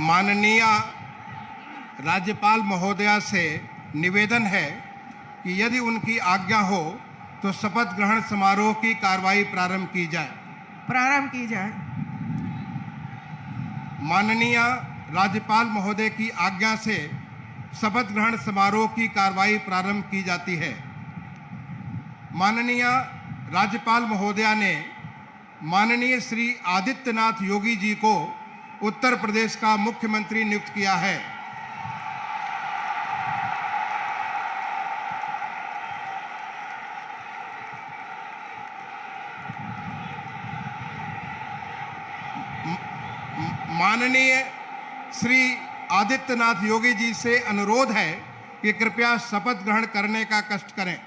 माननीय राज्यपाल महोदया से निवेदन है कि यदि उनकी आज्ञा हो तो शपथ ग्रहण समारोह की कार्रवाई प्रारंभ की जाए। माननीय राज्यपाल महोदय की आज्ञा से शपथ ग्रहण समारोह की कार्रवाई प्रारंभ की जाती है। माननीय राज्यपाल महोदया ने माननीय श्री आदित्यनाथ योगी जी को उत्तर प्रदेश का मुख्यमंत्री नियुक्त किया है। माननीय श्री आदित्यनाथ योगी जी से अनुरोध है कि कृपया शपथ ग्रहण करने का कष्ट करें।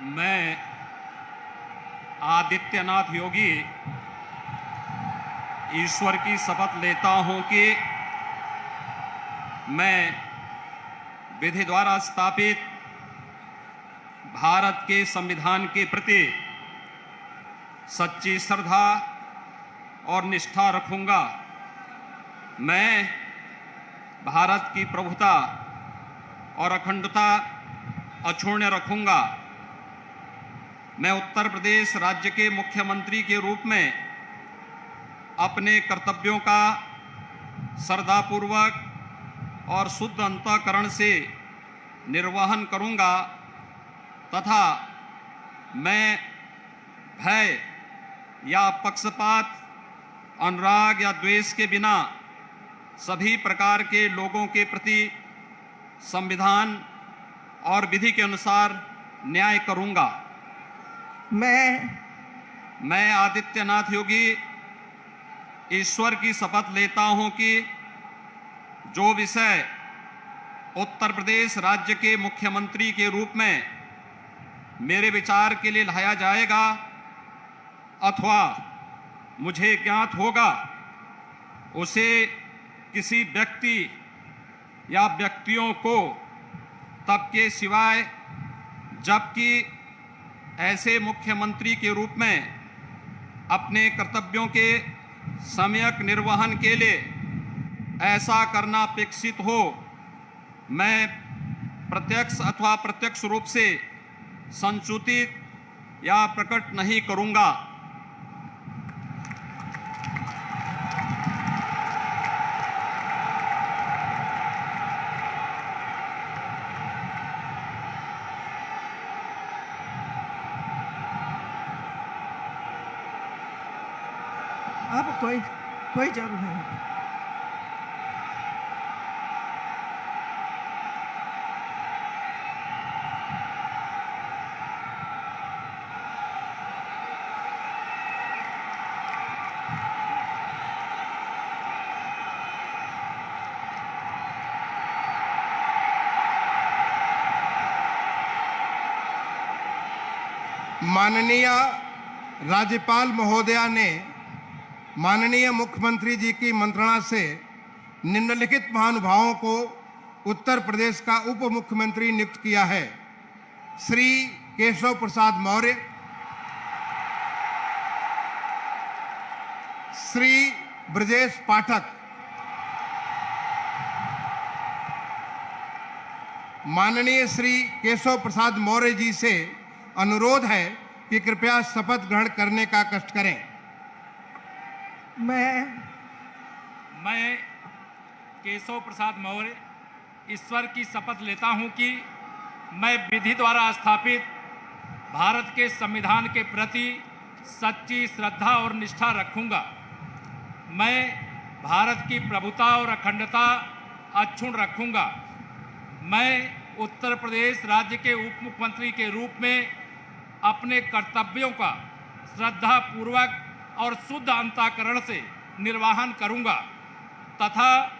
मैं आदित्यनाथ योगी ईश्वर की शपथ लेता हूं कि मैं विधि द्वारा स्थापित भारत के संविधान के प्रति सच्ची श्रद्धा और निष्ठा रखूंगा। मैं भारत की प्रभुता और अखंडता अक्षुण्ण रखूंगा। मैं उत्तर प्रदेश राज्य के मुख्यमंत्री के रूप में अपने कर्तव्यों का श्रद्धापूर्वक और शुद्ध अंतःकरण से निर्वहन करूंगा तथा मैं भय या पक्षपात, अनुराग या द्वेष के बिना सभी प्रकार के लोगों के प्रति संविधान और विधि के अनुसार न्याय करूंगा। मैं आदित्यनाथ योगी ईश्वर की शपथ लेता हूं कि जो विषय उत्तर प्रदेश राज्य के मुख्यमंत्री के रूप में मेरे विचार के लिए लाया जाएगा अथवा मुझे ज्ञात होगा, उसे किसी व्यक्ति या व्यक्तियों को तब के सिवाय जबकि ऐसे मुख्यमंत्री के रूप में अपने कर्तव्यों के सम्यक निर्वहन के लिए ऐसा करना अपेक्षित हो, मैं प्रत्यक्ष अथवा अप्रत्यक्ष रूप से संसूचित या प्रकट नहीं करूंगा। अब कोई जरूरत नहीं। माननीय राज्यपाल महोदया ने माननीय मुख्यमंत्री जी की मंत्रणा से निम्नलिखित महानुभावों को उत्तर प्रदेश का उप मुख्यमंत्री नियुक्त किया है। श्री केशव प्रसाद मौर्य, श्री ब्रजेश पाठक। माननीय श्री केशव प्रसाद मौर्य जी से अनुरोध है कि कृपया शपथ ग्रहण करने का कष्ट करें। मैं केशव प्रसाद मौर्य ईश्वर की शपथ लेता हूं कि मैं विधि द्वारा स्थापित भारत के संविधान के प्रति सच्ची श्रद्धा और निष्ठा रखूंगा। मैं भारत की प्रभुता और अखंडता अक्षुण्ण रखूंगा। मैं उत्तर प्रदेश राज्य के उप मुख्यमंत्री के रूप में अपने कर्तव्यों का श्रद्धापूर्वक और शुद्ध अंतःकरण से निर्वहन करूंगा तथा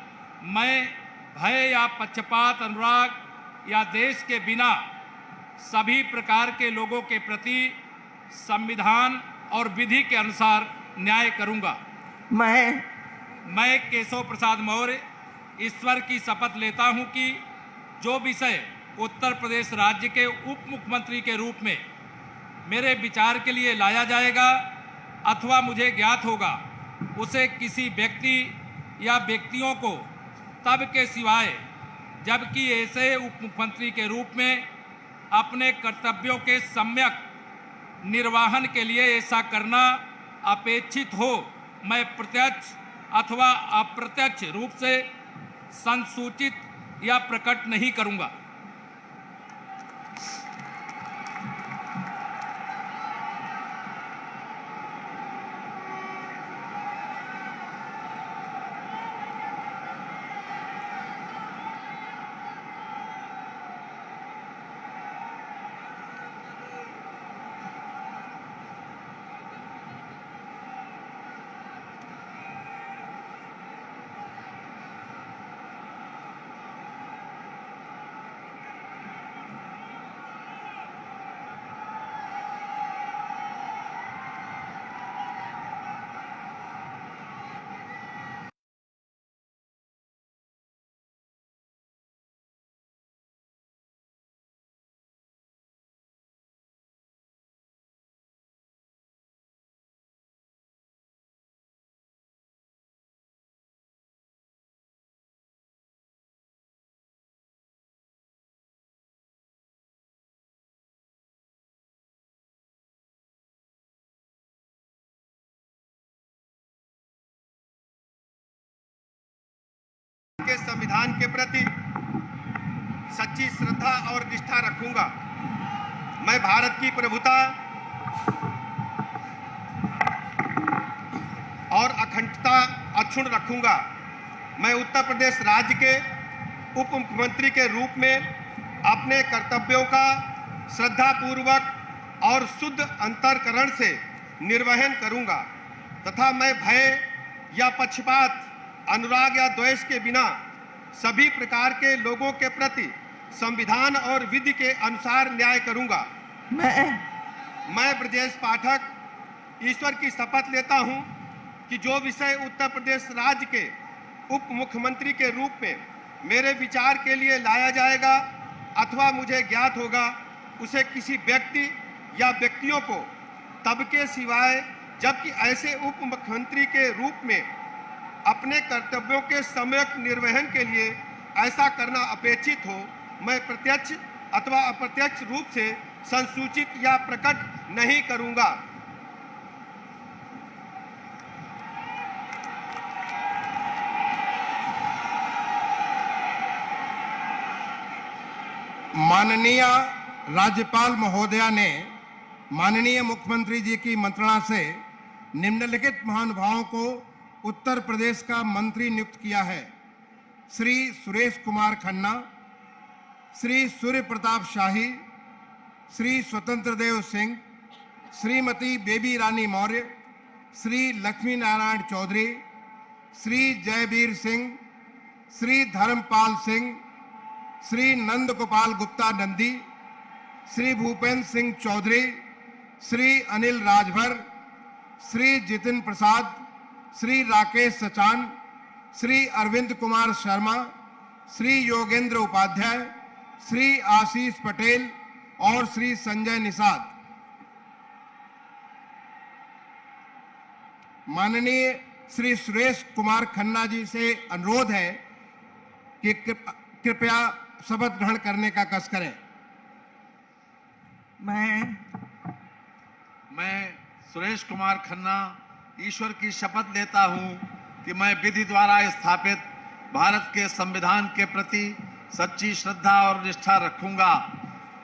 मैं भय या पक्षपात, अनुराग या देश के बिना सभी प्रकार के लोगों के प्रति संविधान और विधि के अनुसार न्याय करूंगा। मैं केशव प्रसाद मौर्य ईश्वर की शपथ लेता हूं कि जो विषय उत्तर प्रदेश राज्य के उप मुख्यमंत्री के रूप में मेरे विचार के लिए लाया जाएगा अथवा मुझे ज्ञात होगा उसे किसी व्यक्ति या व्यक्तियों को तब के सिवाय जबकि ऐसे उप मुख्यमंत्री के रूप में अपने कर्तव्यों के सम्यक निर्वहन के लिए ऐसा करना अपेक्षित हो मैं प्रत्यक्ष अथवा अप्रत्यक्ष रूप से संसूचित या प्रकट नहीं करूंगा। के संविधान के प्रति सच्ची श्रद्धा और निष्ठा रखूंगा। मैं भारत की प्रभुता और अखंडता अक्षुण्ण रखूंगा। मैं उत्तर प्रदेश राज्य के उप मुख्यमंत्री के रूप में अपने कर्तव्यों का श्रद्धापूर्वक और शुद्ध अंतःकरण से निर्वहन करूंगा तथा मैं भय या पक्षपात, अनुराग या द्वेष के बिना सभी प्रकार के लोगों के प्रति संविधान और विधि के अनुसार न्याय करूंगा। मैं ब्रजेश पाठक ईश्वर की शपथ लेता हूं कि जो विषय उत्तर प्रदेश राज्य के उप मुख्यमंत्री के रूप में मेरे विचार के लिए लाया जाएगा अथवा मुझे ज्ञात होगा उसे किसी व्यक्ति या व्यक्तियों को तब के सिवाय जबकि ऐसे उप मुख्यमंत्री के रूप में अपने कर्तव्यों के सम्यक निर्वहन के लिए ऐसा करना अपेक्षित हो मैं प्रत्यक्ष अथवा अप्रत्यक्ष रूप से संसूचित या प्रकट नहीं करूंगा। माननीय राज्यपाल महोदया ने माननीय मुख्यमंत्री जी की मंत्रणा से निम्नलिखित महानुभावों को उत्तर प्रदेश का मंत्री नियुक्त किया है। श्री सुरेश कुमार खन्ना, श्री सूर्य प्रताप शाही, श्री स्वतंत्र देव सिंह, श्रीमती बेबी रानी मौर्य, श्री लक्ष्मी नारायण चौधरी, श्री जयवीर सिंह, श्री धर्मपाल सिंह, श्री नंद गोपाल गुप्ता नंदी, श्री भूपेंद्र सिंह चौधरी, श्री अनिल राजभर, श्री जितिन प्रसाद, श्री राकेश सचान, श्री अरविंद कुमार शर्मा, श्री योगेंद्र उपाध्याय, श्री आशीष पटेल और श्री संजय निषाद। माननीय श्री सुरेश कुमार खन्ना जी से अनुरोध है कि कृपया शपथ ग्रहण करने का कस करें। मैं सुरेश कुमार खन्ना ईश्वर की शपथ लेता हूं कि मैं विधि द्वारा स्थापित भारत के संविधान के प्रति सच्ची श्रद्धा और निष्ठा रखूंगा।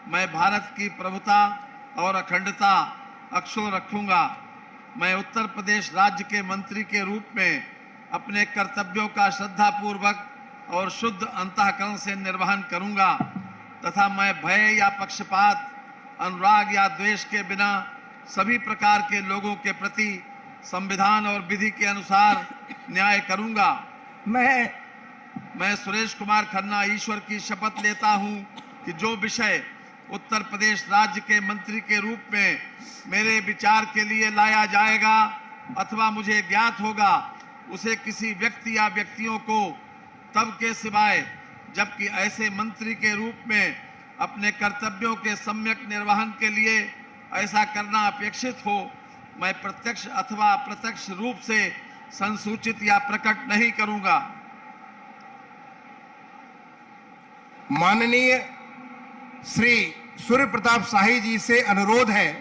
मैं भारत की प्रभुता और अखंडता अक्षुण्ण रखूंगा। मैं उत्तर प्रदेश राज्य के मंत्री के रूप में अपने कर्तव्यों का श्रद्धापूर्वक और शुद्ध अंतःकरण से निर्वहन करूंगा तथा मैं भय या पक्षपात, अनुराग या द्वेष के बिना सभी प्रकार के लोगों के प्रति संविधान और विधि के अनुसार न्याय करूंगा। मैं सुरेश कुमार खन्ना ईश्वर की शपथ लेता हूं कि जो विषय उत्तर प्रदेश राज्य के मंत्री के रूप में मेरे विचार के लिए लाया जाएगा अथवा मुझे ज्ञात होगा उसे किसी व्यक्ति या व्यक्तियों को तब के सिवाय जबकि ऐसे मंत्री के रूप में अपने कर्तव्यों के सम्यक निर्वहन के लिए ऐसा करना अपेक्षित हो, मैं प्रत्यक्ष अथवा अप्रत्यक्ष रूप से संसूचित या प्रकट नहीं करूंगा। माननीय श्री सूर्य प्रताप शाही जी से अनुरोध है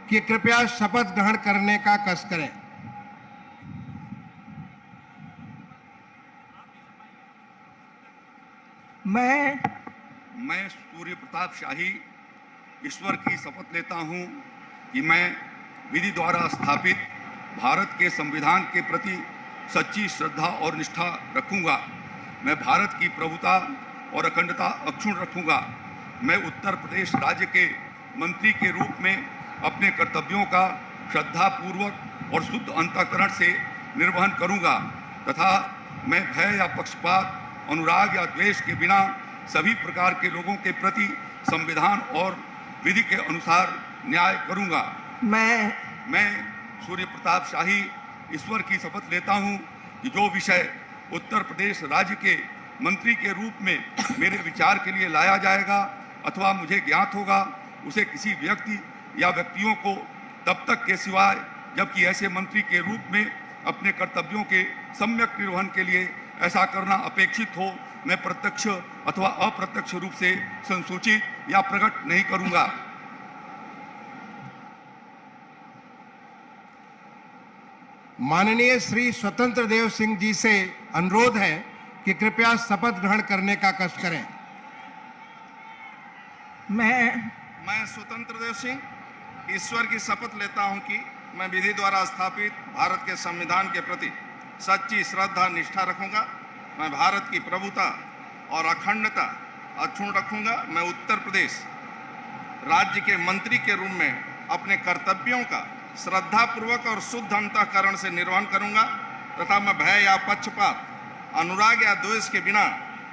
कि कृपया शपथ ग्रहण करने का कष्ट करें। मैं सूर्य प्रताप शाही ईश्वर की शपथ लेता हूं कि मैं विधि द्वारा स्थापित भारत के संविधान के प्रति सच्ची श्रद्धा और निष्ठा रखूंगा। मैं भारत की प्रभुता और अखंडता अक्षुण्ण रखूंगा। मैं उत्तर प्रदेश राज्य के मंत्री के रूप में अपने कर्तव्यों का श्रद्धापूर्वक और शुद्ध अंतःकरण से निर्वहन करूंगा तथा मैं भय या पक्षपात, अनुराग या द्वेष के बिना सभी प्रकार के लोगों के प्रति संविधान और विधि के अनुसार न्याय करूंगा। मैं सूर्य प्रताप शाही ईश्वर की शपथ लेता हूं कि जो विषय उत्तर प्रदेश राज्य के मंत्री के रूप में मेरे विचार के लिए लाया जाएगा अथवा मुझे ज्ञात होगा, उसे किसी व्यक्ति या व्यक्तियों को तब तक के सिवाय जबकि ऐसे मंत्री के रूप में अपने कर्तव्यों के सम्यक निर्वहन के लिए ऐसा करना अपेक्षित हो, मैं प्रत्यक्ष अथवा अप्रत्यक्ष रूप से संसूचित या प्रकट नहीं करूंगा। माननीय श्री स्वतंत्र देव सिंह जी से अनुरोध है कि कृपया शपथ ग्रहण करने का कष्ट करें। मैं स्वतंत्र देव सिंह ईश्वर की शपथ लेता हूं कि मैं विधि द्वारा स्थापित भारत के संविधान के प्रति सच्ची श्रद्धा निष्ठा रखूंगा। मैं भारत की प्रभुता और अखंडता अक्षुण्ण रखूंगा। मैं उत्तर प्रदेश राज्य के मंत्री के रूप में अपने कर्तव्यों का श्रद्धापूर्वक और शुद्ध अंतःकरण से निर्वहन करूंगा तथा मैं भय या पक्षपात, अनुराग या द्वेष के बिना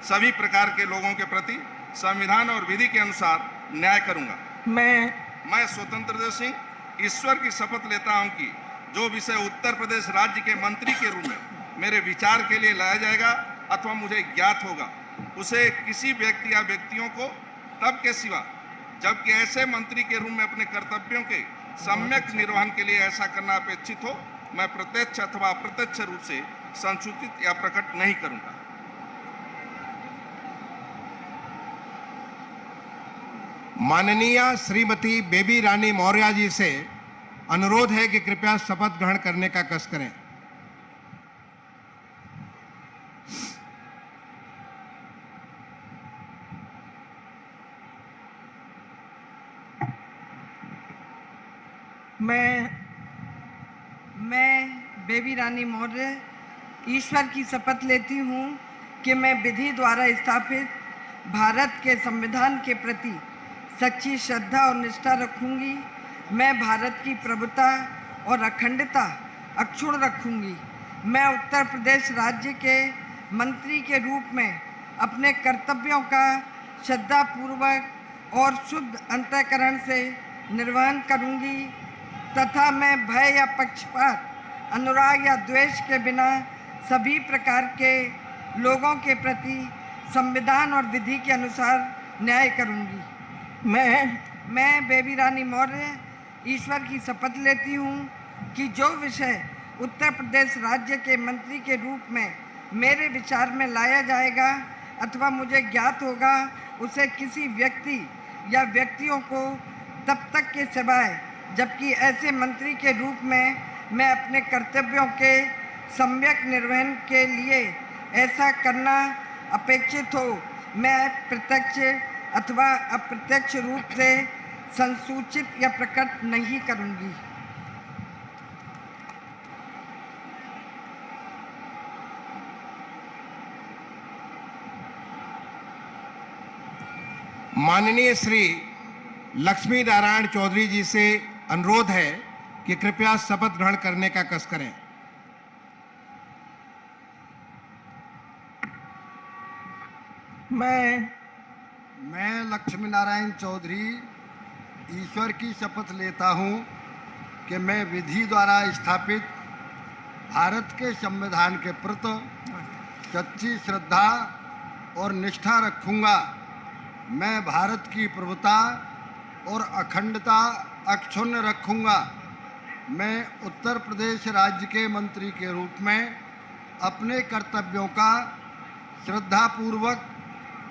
सभी प्रकार के लोगों के प्रति संविधान और विधि के अनुसार न्याय करूंगा। मैं स्वतंत्र देव सिंह ईश्वर की शपथ लेता हूं कि जो विषय उत्तर प्रदेश राज्य के मंत्री के रूप में मेरे विचार के लिए लाया जाएगा अथवा मुझे ज्ञात होगा, उसे किसी व्यक्ति या व्यक्तियों को तब के सिवा जबकि ऐसे मंत्री के रूप में अपने कर्तव्यों के सम्यक निर्वहन के लिए ऐसा करना अपेक्षित हो, मैं प्रत्यक्ष अथवा अप्रत्यक्ष रूप से संसूचित या प्रकट नहीं करूंगा। माननीय श्रीमती बेबी रानी मौर्य जी से अनुरोध है कि कृपया शपथ ग्रहण करने का कष्ट करें। मैं बेबी रानी मौर्य ईश्वर की शपथ लेती हूँ कि मैं विधि द्वारा स्थापित भारत के संविधान के प्रति सच्ची श्रद्धा और निष्ठा रखूंगी। मैं भारत की प्रभुता और अखंडता अक्षुण्ण रखूंगी। मैं उत्तर प्रदेश राज्य के मंत्री के रूप में अपने कर्तव्यों का श्रद्धापूर्वक और शुद्ध अंतःकरण से निर्वहन करूंगी तथा मैं भय या पक्षपात, अनुराग या द्वेष के बिना सभी प्रकार के लोगों के प्रति संविधान और विधि के अनुसार न्याय करूंगी। मैं बेबी रानी मौर्य ईश्वर की शपथ लेती हूँ कि जो विषय उत्तर प्रदेश राज्य के मंत्री के रूप में मेरे विचार में लाया जाएगा अथवा मुझे ज्ञात होगा, उसे किसी व्यक्ति या व्यक्तियों को तब तक के सिवाय जबकि ऐसे मंत्री के रूप में मैं अपने कर्तव्यों के सम्यक निर्वहन के लिए ऐसा करना अपेक्षित हो, मैं प्रत्यक्ष अथवा अप्रत्यक्ष रूप से संसूचित या प्रकट नहीं करूंगी। माननीय श्री लक्ष्मी नारायण चौधरी जी से अनुरोध है कि कृपया शपथ ग्रहण करने का कष्ट करें। मैं लक्ष्मी नारायण चौधरी ईश्वर की शपथ लेता हूं कि मैं विधि द्वारा स्थापित भारत के संविधान के प्रति सच्ची श्रद्धा और निष्ठा रखूंगा मैं भारत की प्रभुता और अखंडता अक्षुण्ण रखूंगा। मैं उत्तर प्रदेश राज्य के मंत्री के रूप में अपने कर्तव्यों का श्रद्धापूर्वक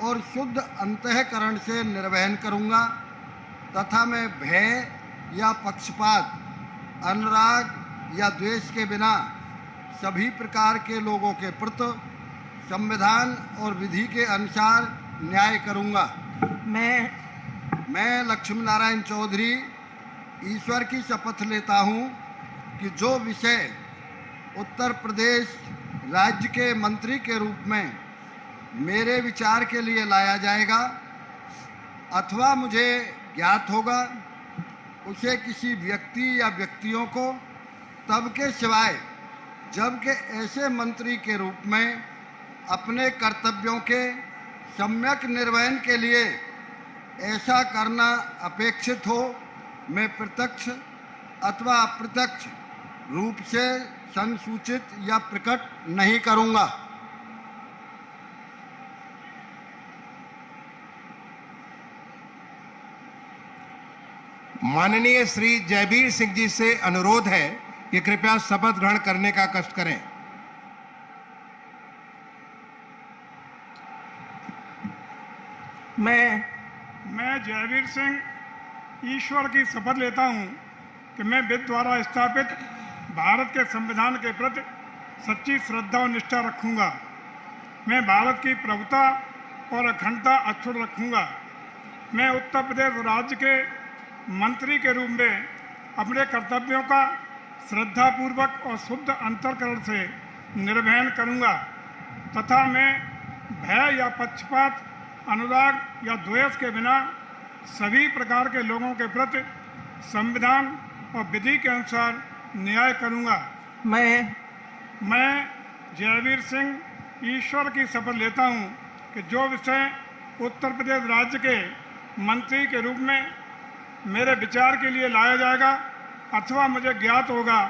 और शुद्ध अंतःकरण से निर्वहन करूंगा तथा मैं भय या पक्षपात, अनुराग या द्वेष के बिना सभी प्रकार के लोगों के प्रति संविधान और विधि के अनुसार न्याय करूंगा। मैं लक्ष्मी नारायण चौधरी ईश्वर की शपथ लेता हूं कि जो विषय उत्तर प्रदेश राज्य के मंत्री के रूप में मेरे विचार के लिए लाया जाएगा अथवा मुझे ज्ञात होगा, उसे किसी व्यक्ति या व्यक्तियों को तब के सिवाय जबकि ऐसे मंत्री के रूप में अपने कर्तव्यों के सम्यक निर्वहन के लिए ऐसा करना अपेक्षित हो, मैं प्रत्यक्ष अथवा अप्रत्यक्ष रूप से संसूचित या प्रकट नहीं करूंगा। माननीय श्री जयवीर सिंह जी से अनुरोध है कि कृपया शपथ ग्रहण करने का कष्ट करें। मैं जयवीर सिंह ईश्वर की शपथ लेता हूं कि मैं विधि द्वारा स्थापित भारत के संविधान के प्रति सच्ची श्रद्धा और निष्ठा रखूंगा। मैं भारत की प्रभुता और अखंडता अक्षुण्ण रखूंगा। मैं उत्तर प्रदेश राज्य के मंत्री के रूप में अपने कर्तव्यों का श्रद्धापूर्वक और शुद्ध अंतःकरण से निर्वहन करूंगा तथा मैं भय या पक्षपात, अनुराग या द्वेष के बिना सभी प्रकार के लोगों के प्रति संविधान और विधि के अनुसार न्याय करूंगा। मैं जयवीर सिंह ईश्वर की शपथ लेता हूं कि जो विषय उत्तर प्रदेश राज्य के मंत्री के रूप में मेरे विचार के लिए लाया जाएगा अथवा मुझे ज्ञात होगा,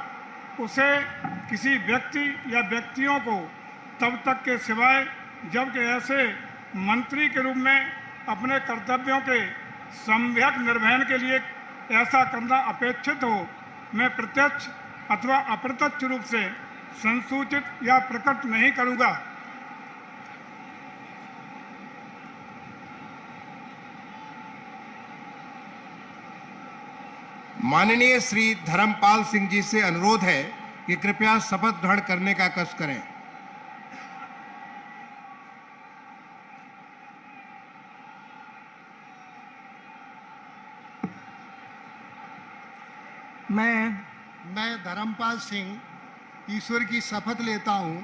उसे किसी व्यक्ति या व्यक्तियों को तब तक के सिवाय जबकि ऐसे मंत्री के रूप में अपने कर्तव्यों के सम्यक निर्वहन के लिए ऐसा करना अपेक्षित हो, मैं प्रत्यक्ष अथवा अप्रत्यक्ष रूप से संसूचित या प्रकट नहीं करूंगा। माननीय श्री धर्मपाल सिंह जी से अनुरोध है कि कृपया शपथ ग्रहण करने का कष्ट करें। मैं धर्मपाल सिंह ईश्वर की शपथ लेता हूं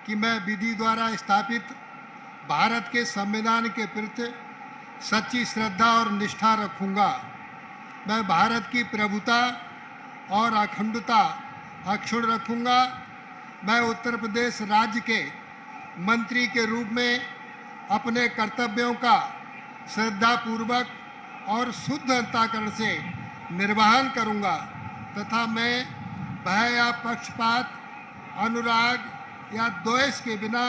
कि मैं विधि द्वारा स्थापित भारत के संविधान के प्रति सच्ची श्रद्धा और निष्ठा रखूंगा। मैं भारत की प्रभुता और अखंडता अक्षुण्ण रखूंगा। मैं उत्तर प्रदेश राज्य के मंत्री के रूप में अपने कर्तव्यों का श्रद्धापूर्वक और शुद्ध अंतःकरण से निर्वहन करूंगा तथा मैं भय या पक्षपात, अनुराग या द्वेष के बिना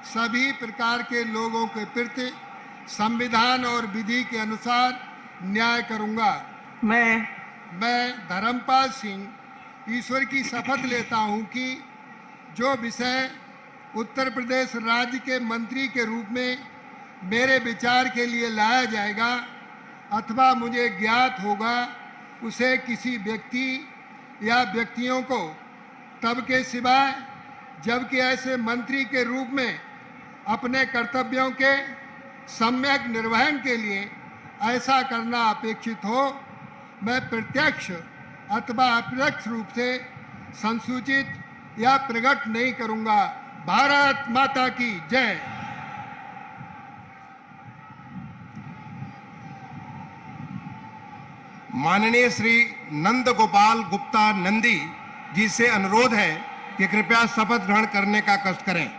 सभी प्रकार के लोगों के प्रति संविधान और विधि के अनुसार न्याय करूंगा। मैं धर्मपाल सिंह ईश्वर की शपथ लेता हूं कि जो विषय उत्तर प्रदेश राज्य के मंत्री के रूप में मेरे विचार के लिए लाया जाएगा अथवा मुझे ज्ञात होगा, उसे किसी व्यक्ति या व्यक्तियों को तब के सिवाय जबकि ऐसे मंत्री के रूप में अपने कर्तव्यों के सम्यक निर्वहन के लिए ऐसा करना अपेक्षित हो, मैं प्रत्यक्ष अथवा अप्रत्यक्ष रूप से संसूचित या प्रकट नहीं करूंगा। भारत माता की जय। माननीय श्री नंद गोपाल गुप्ता नंदी जी से अनुरोध है कि कृपया शपथ ग्रहण करने का कष्ट करें।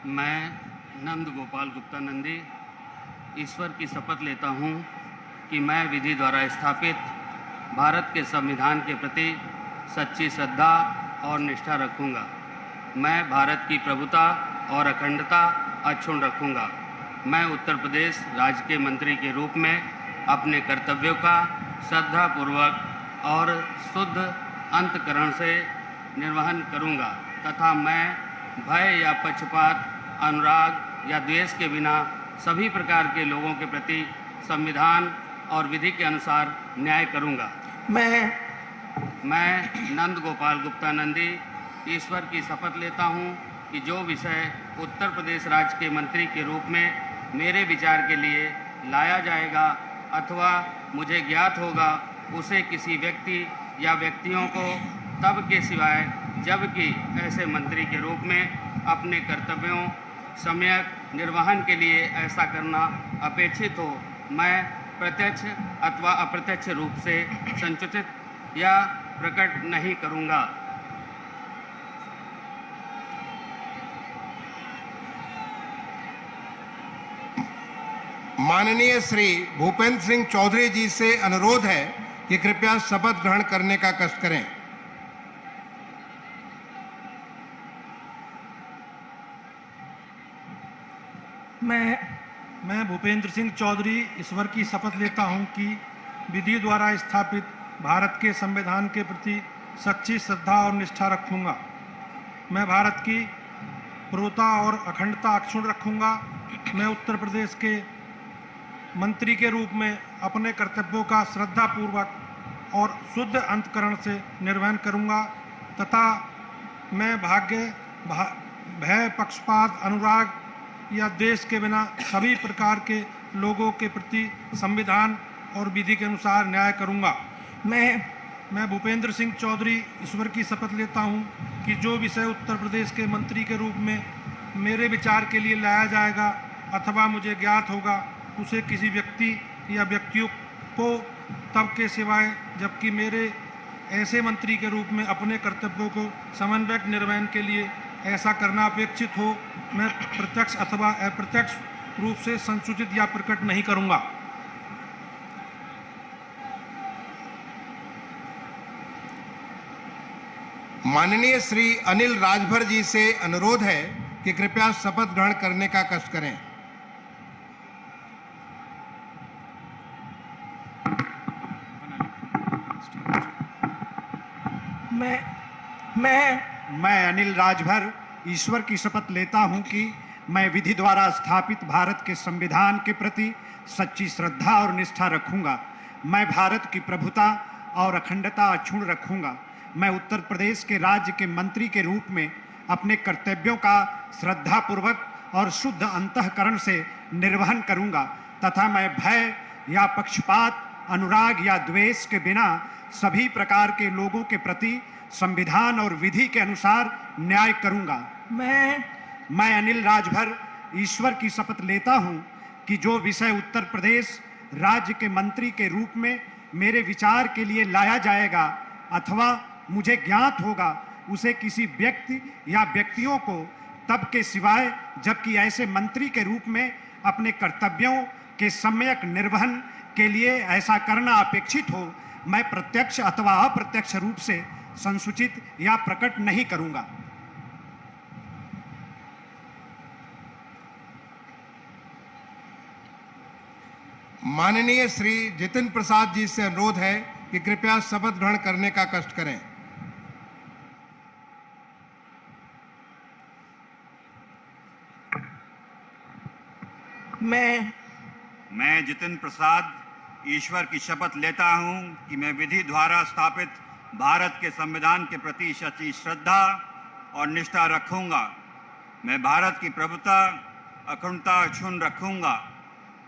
मैं नंद गोपाल गुप्ता नंदी ईश्वर की शपथ लेता हूं कि मैं विधि द्वारा स्थापित भारत के संविधान के प्रति सच्ची श्रद्धा और निष्ठा रखूंगा। मैं भारत की प्रभुता और अखंडता अक्षुण्ण रखूंगा। मैं उत्तर प्रदेश राज्य के मंत्री के रूप में अपने कर्तव्यों का श्रद्धापूर्वक और शुद्ध अंतःकरण से निर्वहन करूंगा तथा मैं भय या पक्षपात, अनुराग या द्वेष के बिना सभी प्रकार के लोगों के प्रति संविधान और विधि के अनुसार न्याय करूंगा। मैं नंद गोपाल गुप्ता नंदी ईश्वर की शपथ लेता हूं कि जो विषय उत्तर प्रदेश राज्य के मंत्री के रूप में मेरे विचार के लिए लाया जाएगा अथवा मुझे ज्ञात होगा, उसे किसी व्यक्ति या व्यक्तियों को तब के सिवाय जबकि ऐसे मंत्री के रूप में अपने कर्तव्यों सम्यक निर्वहन के लिए ऐसा करना अपेक्षित हो, मैं प्रत्यक्ष अथवा अप्रत्यक्ष रूप से संसूचित या प्रकट नहीं करूंगा। माननीय श्री भूपेंद्र सिंह चौधरी जी से अनुरोध है कि कृपया शपथ ग्रहण करने का कष्ट करें। मैं भूपेंद्र सिंह चौधरी ईश्वर की शपथ लेता हूं कि विधि द्वारा स्थापित भारत के संविधान के प्रति सच्ची श्रद्धा और निष्ठा रखूंगा। मैं भारत की प्रभुता और अखंडता अक्षुण्ण रखूंगा। मैं उत्तर प्रदेश के मंत्री के रूप में अपने कर्तव्यों का श्रद्धापूर्वक और शुद्ध अंतःकरण से निर्वहन करूंगा तथा मैं भय, पक्षपात, अनुराग या देश के बिना सभी प्रकार के लोगों के प्रति संविधान और विधि के अनुसार न्याय करूंगा। मैं भूपेंद्र सिंह चौधरी ईश्वर की शपथ लेता हूं कि जो विषय उत्तर प्रदेश के मंत्री के रूप में मेरे विचार के लिए लाया जाएगा अथवा मुझे ज्ञात होगा, उसे किसी व्यक्ति या व्यक्तियों को तब के सिवाय जबकि मेरे ऐसे मंत्री के रूप में अपने कर्तव्यों को समन्वयक निर्वहन के लिए ऐसा करना अपेक्षित हो, मैं प्रत्यक्ष अथवा अप्रत्यक्ष रूप से संसूचित या प्रकट नहीं करूंगा। माननीय श्री अनिल राजभर जी से अनुरोध है कि कृपया शपथ ग्रहण करने का कष्ट करें। मैं अनिल राजभर ईश्वर की शपथ लेता हूं कि मैं विधि द्वारा स्थापित भारत के संविधान के प्रति सच्ची श्रद्धा और निष्ठा रखूंगा। मैं भारत की प्रभुता और अखंडता अक्षुण्ण रखूंगा। मैं उत्तर प्रदेश के राज्य के मंत्री के रूप में अपने कर्तव्यों का श्रद्धापूर्वक और शुद्ध अंतःकरण से निर्वहन करूंगा तथा मैं भय या पक्षपात, अनुराग या द्वेष के बिना सभी प्रकार के लोगों के प्रति संविधान और विधि के अनुसार न्याय करूंगा। मैं अनिल राजभर ईश्वर की शपथ लेता हूं कि जो विषय उत्तर प्रदेश राज्य के मंत्री के रूप में मेरे विचार के लिए लाया जाएगा अथवा मुझे ज्ञात होगा, उसे किसी व्यक्ति या व्यक्तियों को तब के सिवाय जबकि ऐसे मंत्री के रूप में अपने कर्तव्यों के सम्यक निर्वहन के लिए ऐसा करना अपेक्षित हो, मैं प्रत्यक्ष अथवा अप्रत्यक्ष रूप से संसूचित या प्रकट नहीं करूंगा। माननीय श्री जितिन प्रसाद जी से अनुरोध है कि कृपया शपथ ग्रहण करने का कष्ट करें। मैं जितिन प्रसाद ईश्वर की शपथ लेता हूं कि मैं विधि द्वारा स्थापित भारत के संविधान के प्रति सच्ची श्रद्धा और निष्ठा रखूंगा। मैं भारत की प्रभुता, अखंडता अक्षुण्ण रखूंगा।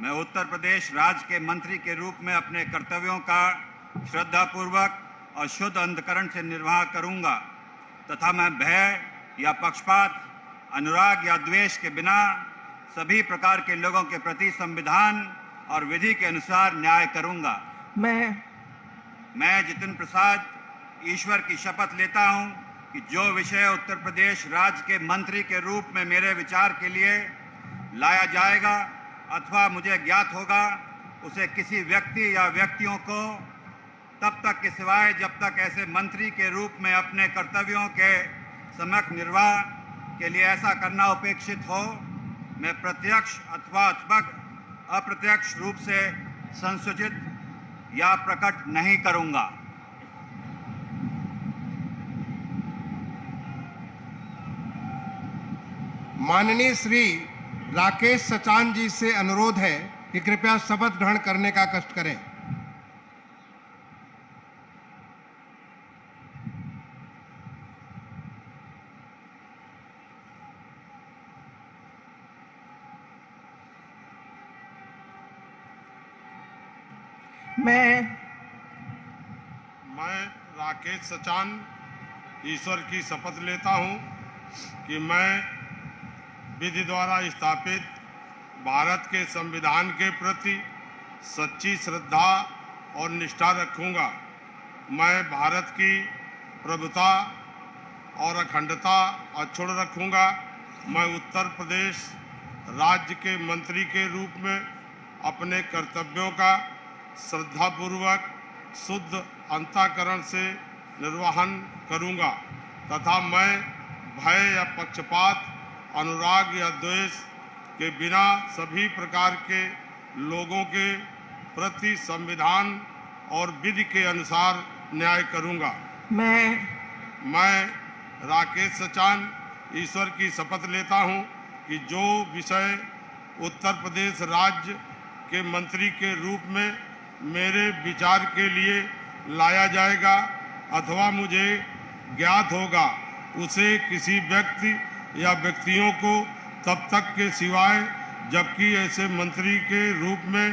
मैं उत्तर प्रदेश राज्य के मंत्री के रूप में अपने कर्तव्यों का श्रद्धापूर्वक और शुद्ध अंतःकरण से निर्वाह करूंगा तथा मैं भय या पक्षपात, अनुराग या द्वेष के बिना सभी प्रकार के लोगों के प्रति संविधान और विधि के अनुसार न्याय करूंगा। मैं जितिन प्रसाद ईश्वर की शपथ लेता हूं कि जो विषय उत्तर प्रदेश राज्य के मंत्री के रूप में मेरे विचार के लिए लाया जाएगा अथवा मुझे ज्ञात होगा, उसे किसी व्यक्ति या व्यक्तियों को तब तक के सिवाय जब तक ऐसे मंत्री के रूप में अपने कर्तव्यों के सम्यक निर्वाह के लिए ऐसा करना अपेक्षित हो, मैं प्रत्यक्ष अथवा अप्रत्यक्ष रूप से संसूचित या प्रकट नहीं करूंगा। माननीय श्री राकेश सचान जी से अनुरोध है कि कृपया शपथ ग्रहण करने का कष्ट करें। मैं राकेश सचान ईश्वर की शपथ लेता हूं कि मैं विधि द्वारा स्थापित भारत के संविधान के प्रति सच्ची श्रद्धा और निष्ठा रखूंगा। मैं भारत की प्रभुता और अखंडता अक्षुण्ण रखूंगा। मैं उत्तर प्रदेश राज्य के मंत्री के रूप में अपने कर्तव्यों का श्रद्धापूर्वक शुद्ध अंतःकरण से निर्वहन करूंगा तथा मैं भय या पक्षपात, अनुराग या द्वेष के बिना सभी प्रकार के लोगों के प्रति संविधान और विधि के अनुसार न्याय करूंगा। मैं राकेश सचान ईश्वर की शपथ लेता हूं कि जो विषय उत्तर प्रदेश राज्य के मंत्री के रूप में मेरे विचार के लिए लाया जाएगा अथवा मुझे ज्ञात होगा, उसे किसी व्यक्ति या व्यक्तियों को तब तक के सिवाय जबकि ऐसे मंत्री के रूप में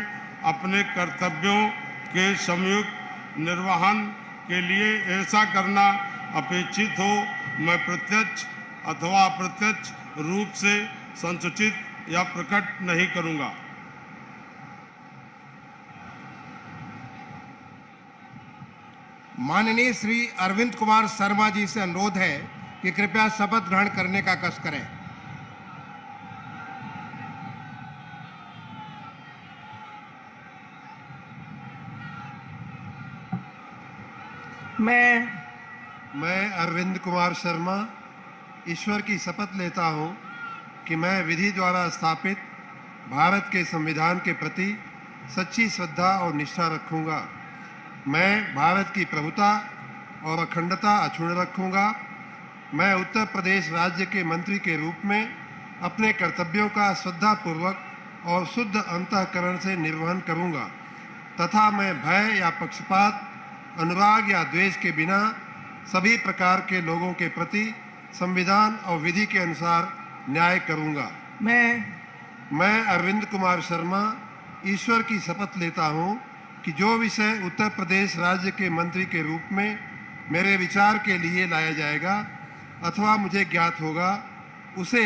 अपने कर्तव्यों के संयुक्त निर्वहन के लिए ऐसा करना अपेक्षित हो, मैं प्रत्यक्ष अथवा अप्रत्यक्ष रूप से संसूचित या प्रकट नहीं करूंगा। माननीय श्री अरविंद कुमार शर्मा जी से अनुरोध है कि कृपया शपथ ग्रहण करने का कष्ट करें। मैं अरविंद कुमार शर्मा ईश्वर की शपथ लेता हूं कि मैं विधि द्वारा स्थापित भारत के संविधान के प्रति सच्ची श्रद्धा और निष्ठा रखूंगा। मैं भारत की प्रभुता और अखंडता अक्षुण्ण रखूंगा। मैं उत्तर प्रदेश राज्य के मंत्री के रूप में अपने कर्तव्यों का श्रद्धापूर्वक और शुद्ध अंतःकरण से निर्वहन करूंगा तथा मैं भय या पक्षपात, अनुराग या द्वेष के बिना सभी प्रकार के लोगों के प्रति संविधान और विधि के अनुसार न्याय करूंगा। मैं अरविंद कुमार शर्मा ईश्वर की शपथ लेता हूं कि जो विषय उत्तर प्रदेश राज्य के मंत्री के रूप में मेरे विचार के लिए लाया जाएगा अथवा मुझे ज्ञात होगा, उसे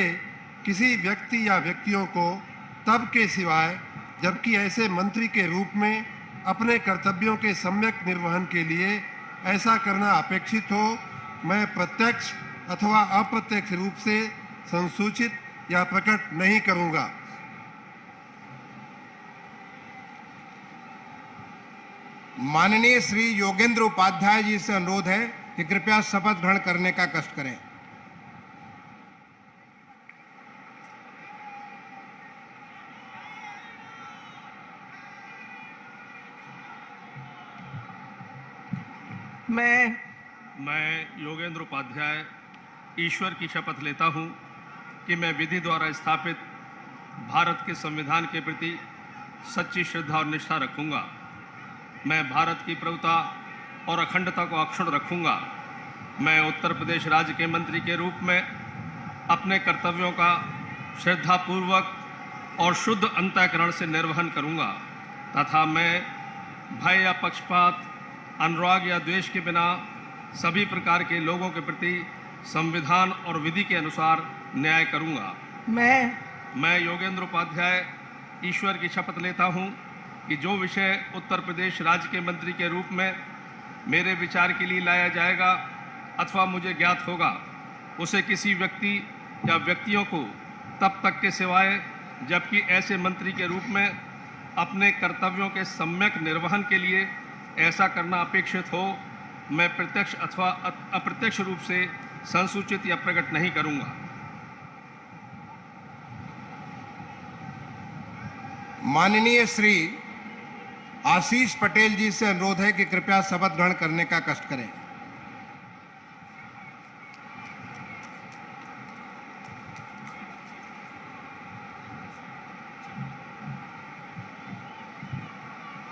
किसी व्यक्ति या व्यक्तियों को तब के सिवाय जबकि ऐसे मंत्री के रूप में अपने कर्तव्यों के सम्यक निर्वहन के लिए ऐसा करना अपेक्षित हो, मैं प्रत्यक्ष अथवा अप्रत्यक्ष रूप से संसूचित या प्रकट नहीं करूंगा। माननीय श्री योगेंद्र उपाध्याय जी से अनुरोध है कि कृपया शपथ ग्रहण करने का कष्ट करें। मैं योगेंद्र उपाध्याय ईश्वर की शपथ लेता हूं कि मैं विधि द्वारा स्थापित भारत के संविधान के प्रति सच्ची श्रद्धा और निष्ठा रखूंगा। मैं भारत की प्रभुता और अखंडता को अक्षुण्ण रखूंगा। मैं उत्तर प्रदेश राज्य के मंत्री के रूप में अपने कर्तव्यों का श्रद्धापूर्वक और शुद्ध अंतःकरण से निर्वहन करूंगा तथा मैं भय या पक्षपात, अनुराग या द्वेष के बिना सभी प्रकार के लोगों के प्रति संविधान और विधि के अनुसार न्याय करूंगा। मैं योगेंद्र उपाध्याय ईश्वर की शपथ लेता हूं कि जो विषय उत्तर प्रदेश राज्य के मंत्री के रूप में मेरे विचार के लिए लाया जाएगा अथवा मुझे ज्ञात होगा, उसे किसी व्यक्ति या व्यक्तियों को तब तक के सिवाय जबकि ऐसे मंत्री के रूप में अपने कर्तव्यों के सम्यक निर्वहन के लिए ऐसा करना अपेक्षित हो, मैं प्रत्यक्ष अथवा अप्रत्यक्ष रूप से संसूचित या प्रकट नहीं करूंगा। माननीय श्री आशीष पटेल जी से अनुरोध है कि कृपया शपथ ग्रहण करने का कष्ट करें।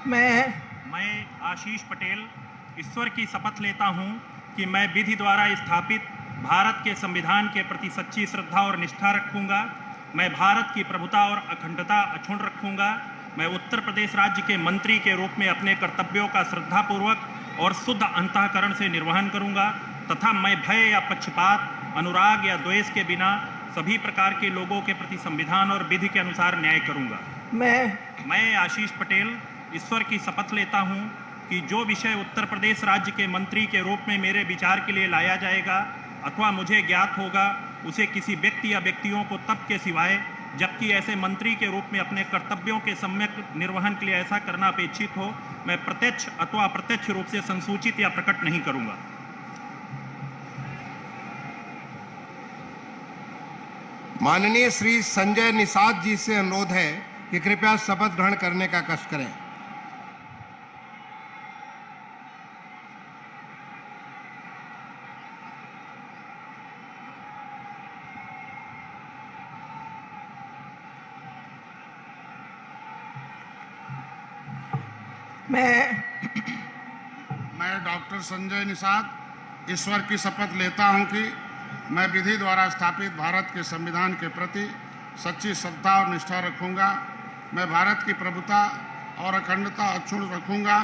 मैं आशीष पटेल ईश्वर की शपथ लेता हूं कि मैं विधि द्वारा स्थापित भारत के संविधान के प्रति सच्ची श्रद्धा और निष्ठा रखूंगा। मैं भारत की प्रभुता और अखंडता अक्षुण्ण रखूंगा। मैं उत्तर प्रदेश राज्य के मंत्री के रूप में अपने कर्तव्यों का श्रद्धापूर्वक और शुद्ध अंतःकरण से निर्वहन करूंगा तथा मैं भय या पक्षपात, अनुराग या द्वेष के बिना सभी प्रकार के लोगों के प्रति संविधान और विधि के अनुसार न्याय करूंगा। मैं आशीष पटेल ईश्वर की शपथ लेता हूं कि जो विषय उत्तर प्रदेश राज्य के मंत्री के रूप में मेरे विचार के लिए लाया जाएगा अथवा मुझे ज्ञात होगा, उसे किसी व्यक्ति या व्यक्तियों को तब के सिवाय जबकि ऐसे मंत्री के रूप में अपने कर्तव्यों के सम्यक निर्वहन के लिए ऐसा करना अपेक्षित हो, मैं प्रत्यक्ष अथवा अप्रत्यक्ष रूप से संसूचित या प्रकट नहीं करूंगा। माननीय श्री संजय निषाद जी से अनुरोध है कि कृपया शपथ ग्रहण करने का कष्ट करें। मैं डॉक्टर संजय निषाद ईश्वर की शपथ लेता हूं कि मैं विधि द्वारा स्थापित भारत के संविधान के प्रति सच्ची श्रद्धा और निष्ठा रखूंगा। मैं भारत की प्रभुता और अखंडता अक्षुण्ण रखूंगा।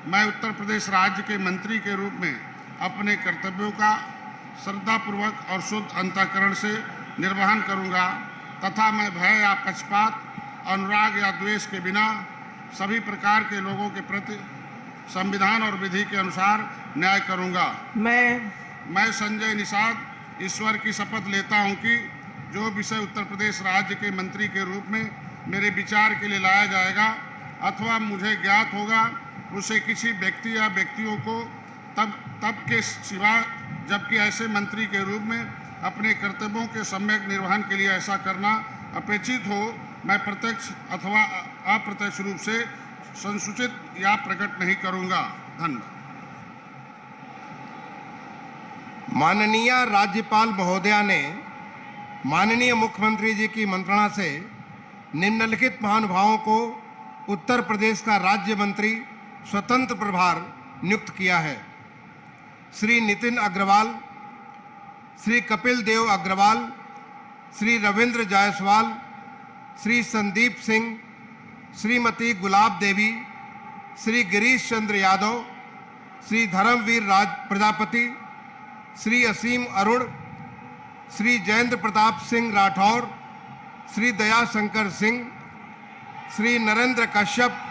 मैं उत्तर प्रदेश राज्य के मंत्री के रूप में अपने कर्तव्यों का श्रद्धापूर्वक और शुद्ध अंतःकरण से निर्वहन करूंगा तथा मैं भय या पक्षपात, अनुराग या द्वेष के बिना सभी प्रकार के लोगों के प्रति संविधान और विधि के अनुसार न्याय करूंगा। मैं संजय निषाद ईश्वर की शपथ लेता हूं कि जो विषय उत्तर प्रदेश राज्य के मंत्री के रूप में मेरे विचार के लिए लाया जाएगा अथवा मुझे ज्ञात होगा, उसे किसी व्यक्ति या व्यक्तियों को तब के सिवा जबकि ऐसे मंत्री के रूप में अपने कर्तव्यों के सम्यक निर्वहन के लिए ऐसा करना अपेक्षित हो, मैं प्रत्यक्ष अथवा अप्रत्यक्ष रूप से संसूचित या प्रकट नहीं करूंगा। धन्यवाद। माननीय राज्यपाल महोदया ने माननीय मुख्यमंत्री जी की मंत्रणा से निम्नलिखित महानुभावों को उत्तर प्रदेश का राज्य मंत्री स्वतंत्र प्रभार नियुक्त किया है। श्री नितिन अग्रवाल, श्री कपिल देव अग्रवाल, श्री रविंद्र जायसवाल, श्री संदीप सिंह, श्रीमती गुलाब देवी, श्री गिरीश चंद्र यादव, श्री धर्मवीर राज प्रजापति, श्री असीम अरुण, श्री जयेंद्र प्रताप सिंह राठौर, श्री दयाशंकर सिंह, श्री नरेंद्र कश्यप,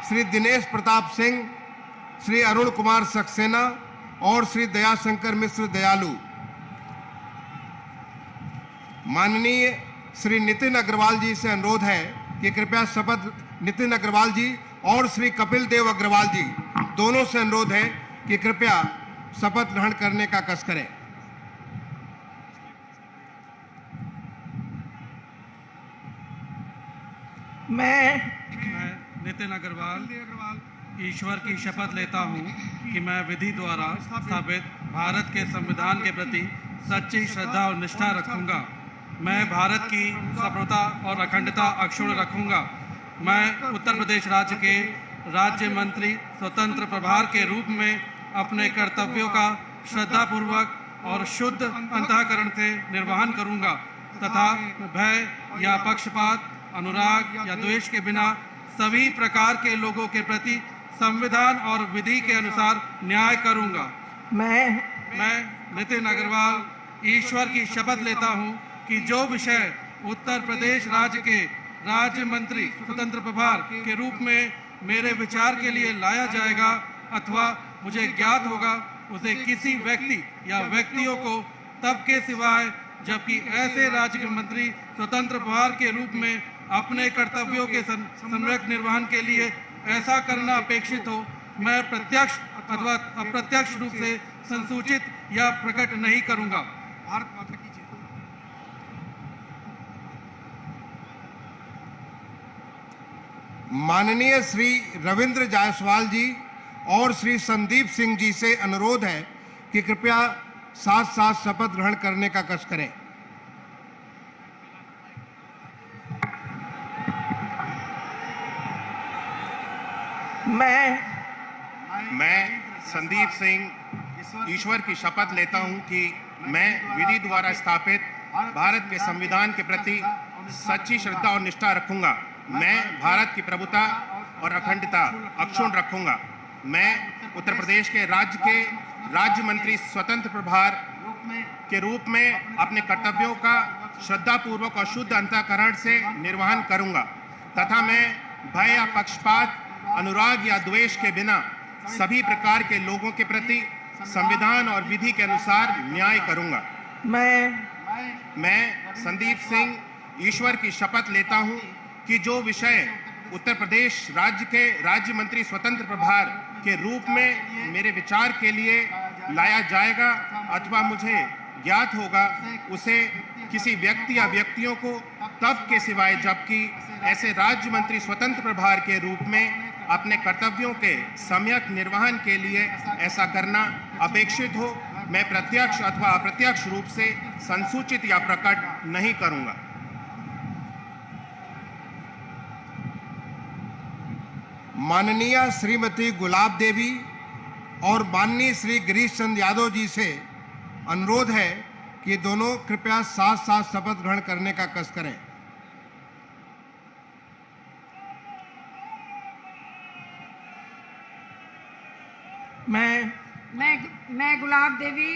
श्री दिनेश प्रताप सिंह, श्री अरुण कुमार सक्सेना और श्री दयाशंकर मिश्र दयालु। माननीय श्री नितिन अग्रवाल जी से अनुरोध है कि कृपया शपथ नितिन अग्रवाल जी और श्री कपिल देव अग्रवाल जी दोनों से अनुरोध है कि कृपया शपथ ग्रहण करने का कष्ट करें। मैं नितिन अग्रवाल ईश्वर की शपथ लेता हूं कि मैं विधि द्वारा स्थापित भारत के संविधान के प्रति सच्ची श्रद्धा और निष्ठा रखूंगा। मैं भारत की संप्रभुता और अखंडता अक्षुण्ण रखूंगा। मैं उत्तर प्रदेश राज्य के राज्य मंत्री स्वतंत्र प्रभार के रूप में अपने कर्तव्यों का श्रद्धापूर्वक और शुद्ध अंतःकरण से निर्वहन करूंगा तथा भय या पक्षपात, अनुराग या द्वेष के बिना सभी प्रकार के लोगों के प्रति संविधान और विधि के अनुसार न्याय करूंगा। मैं नितिन अग्रवाल ईश्वर की शपथ लेता हूं कि जो विषय उत्तर प्रदेश राज्य के राज्य मंत्री स्वतंत्र प्रभार के रूप में मेरे विचार के लिए लाया जाएगा अथवा मुझे ज्ञात होगा, उसे किसी व्यक्ति या व्यक्तियों को तब के सिवाय जबकि ऐसे राज्य के मंत्री स्वतंत्र प्रभार के रूप में अपने कर्तव्यों के सम्यक निर्वहन के लिए ऐसा करना अपेक्षित हो, मैं प्रत्यक्ष अथवा अप्रत्यक्ष रूप से संसूचित या प्रकट नहीं करूंगा। भारत माता की जय। माननीय श्री रविंद्र जायसवाल जी और श्री संदीप सिंह जी से अनुरोध है कि कृपया साथ साथ शपथ ग्रहण करने का कष्ट करें। मैं संदीप सिंह ईश्वर की शपथ लेता हूं कि मैं विधि द्वारा स्थापित भारत के संविधान के प्रति सच्ची श्रद्धा और निष्ठा रखूंगा। मैं भारत की प्रभुता और अखंडता अक्षुण्ण रखूंगा। मैं उत्तर प्रदेश के राज्य मंत्री स्वतंत्र प्रभार के रूप में अपने कर्तव्यों का श्रद्धापूर्वक और शुद्ध अंतःकरण से निर्वहन करूंगा तथा मैं भय या पक्षपात, अनुराग या द्वेष के बिना सभी प्रकार के लोगों के प्रति संविधान और विधि के अनुसार न्याय करूंगा। मैं संदीप सिंह ईश्वर की शपथ लेता हूं कि जो विषय उत्तर प्रदेश राज्य के राज्य मंत्री स्वतंत्र प्रभार के रूप में मेरे विचार के लिए लाया जाएगा अथवा मुझे ज्ञात होगा, उसे किसी व्यक्ति या व्यक्तियों को तब के सिवाय जबकि ऐसे राज्य मंत्री स्वतंत्र प्रभार के रूप में अपने कर्तव्यों के सम्यक निर्वहन के लिए ऐसा करना अपेक्षित हो, मैं प्रत्यक्ष अथवा अप्रत्यक्ष रूप से संसूचित या प्रकट नहीं करूंगा। माननीय श्रीमती गुलाब देवी और माननीय श्री गिरीश चंद्र यादव जी से अनुरोध है कि दोनों कृपया साथ साथ शपथ ग्रहण करने का कष्ट करें। मैं गुलाब देवी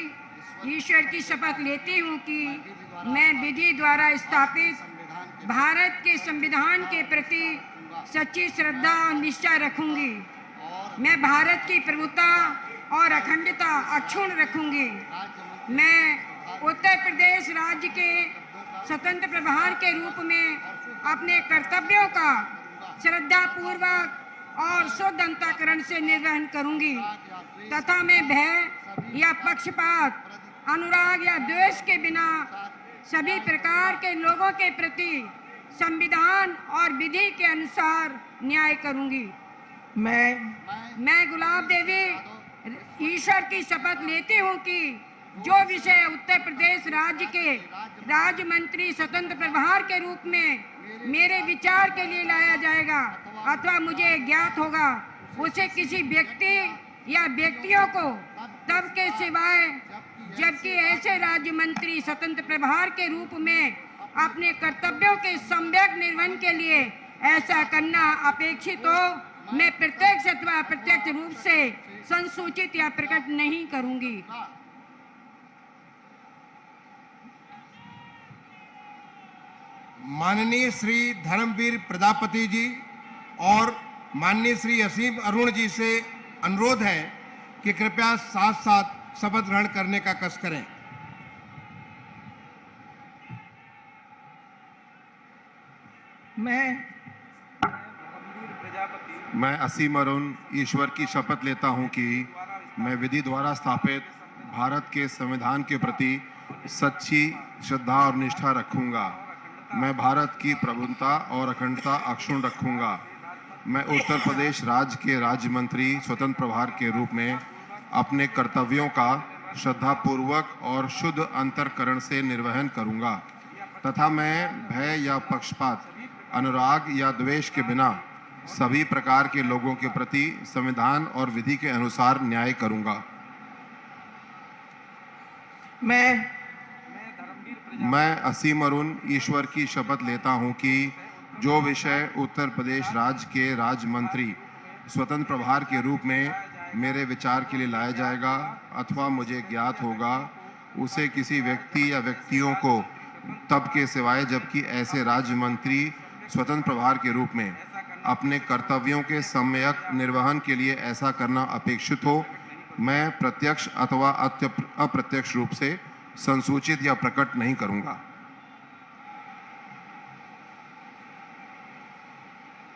ईश्वर की शपथ लेती हूँ कि मैं विधि द्वारा स्थापित भारत के संविधान के प्रति सच्ची श्रद्धा और निष्ठा रखूंगी। मैं भारत की प्रभुता और अखंडता अक्षुण्ण रखूंगी। मैं उत्तर प्रदेश राज्य के स्वतंत्र प्रभार के रूप में अपने कर्तव्यों का श्रद्धापूर्वक और शुद्ध अंतःकरण से निर्वहन करूंगी तथा मैं भय या पक्षपात, अनुराग या द्वेष के बिना सभी प्रकार के लोगों के प्रति संविधान और विधि के अनुसार न्याय करूंगी। मैं गुलाब देवी ईश्वर की शपथ लेती हूं कि जो विषय उत्तर प्रदेश राज्य के राज्य मंत्री स्वतंत्र प्रभार के रूप में मेरे विचार के लिए लाया जाएगा अथवा मुझे ज्ञात होगा, उसे किसी व्यक्ति या व्यक्तियों को तब के सिवाय जबकि ऐसे राज्य मंत्री स्वतंत्र प्रभार के रूप में अपने कर्तव्यों के सम्यक निर्वहन के लिए ऐसा करना अपेक्षित हो, मैं प्रत्यक्ष अथवा अप्रत्यक्ष रूप से संसूचित या प्रकट नहीं करूंगी। माननीय श्री धर्मवीर प्रजापति जी और माननीय श्री असीम अरुण जी से अनुरोध है कि कृपया साथ साथ शपथ ग्रहण करने का कष्ट करें। मैं असीम अरुण ईश्वर की शपथ लेता हूं कि मैं विधि द्वारा स्थापित भारत के संविधान के प्रति सच्ची श्रद्धा और निष्ठा रखूंगा। मैं भारत की प्रभुता और अखंडता अक्षुण्ण रखूंगा। मैं उत्तर प्रदेश राज्य के राज्य मंत्री स्वतंत्र प्रभार के रूप में अपने कर्तव्यों का श्रद्धापूर्वक और शुद्ध अंतःकरण से निर्वहन करूंगा तथा मैं भय या पक्षपात, अनुराग या द्वेष के बिना सभी प्रकार के लोगों के प्रति संविधान और विधि के अनुसार न्याय करूंगा। मैं असीम अरुण ईश्वर की शपथ लेता हूं कि जो विषय उत्तर प्रदेश राज्य के राज्य मंत्री स्वतंत्र प्रभार के रूप में मेरे विचार के लिए लाया जाएगा अथवा मुझे ज्ञात होगा, उसे किसी व्यक्ति या व्यक्तियों को तब के सिवाय जबकि ऐसे राज्य मंत्री स्वतंत्र प्रभार के रूप में अपने कर्तव्यों के सम्यक निर्वहन के लिए ऐसा करना अपेक्षित हो, मैं प्रत्यक्ष अथवा अप्रत्यक्ष रूप से संसूचित या प्रकट नहीं करूंगा।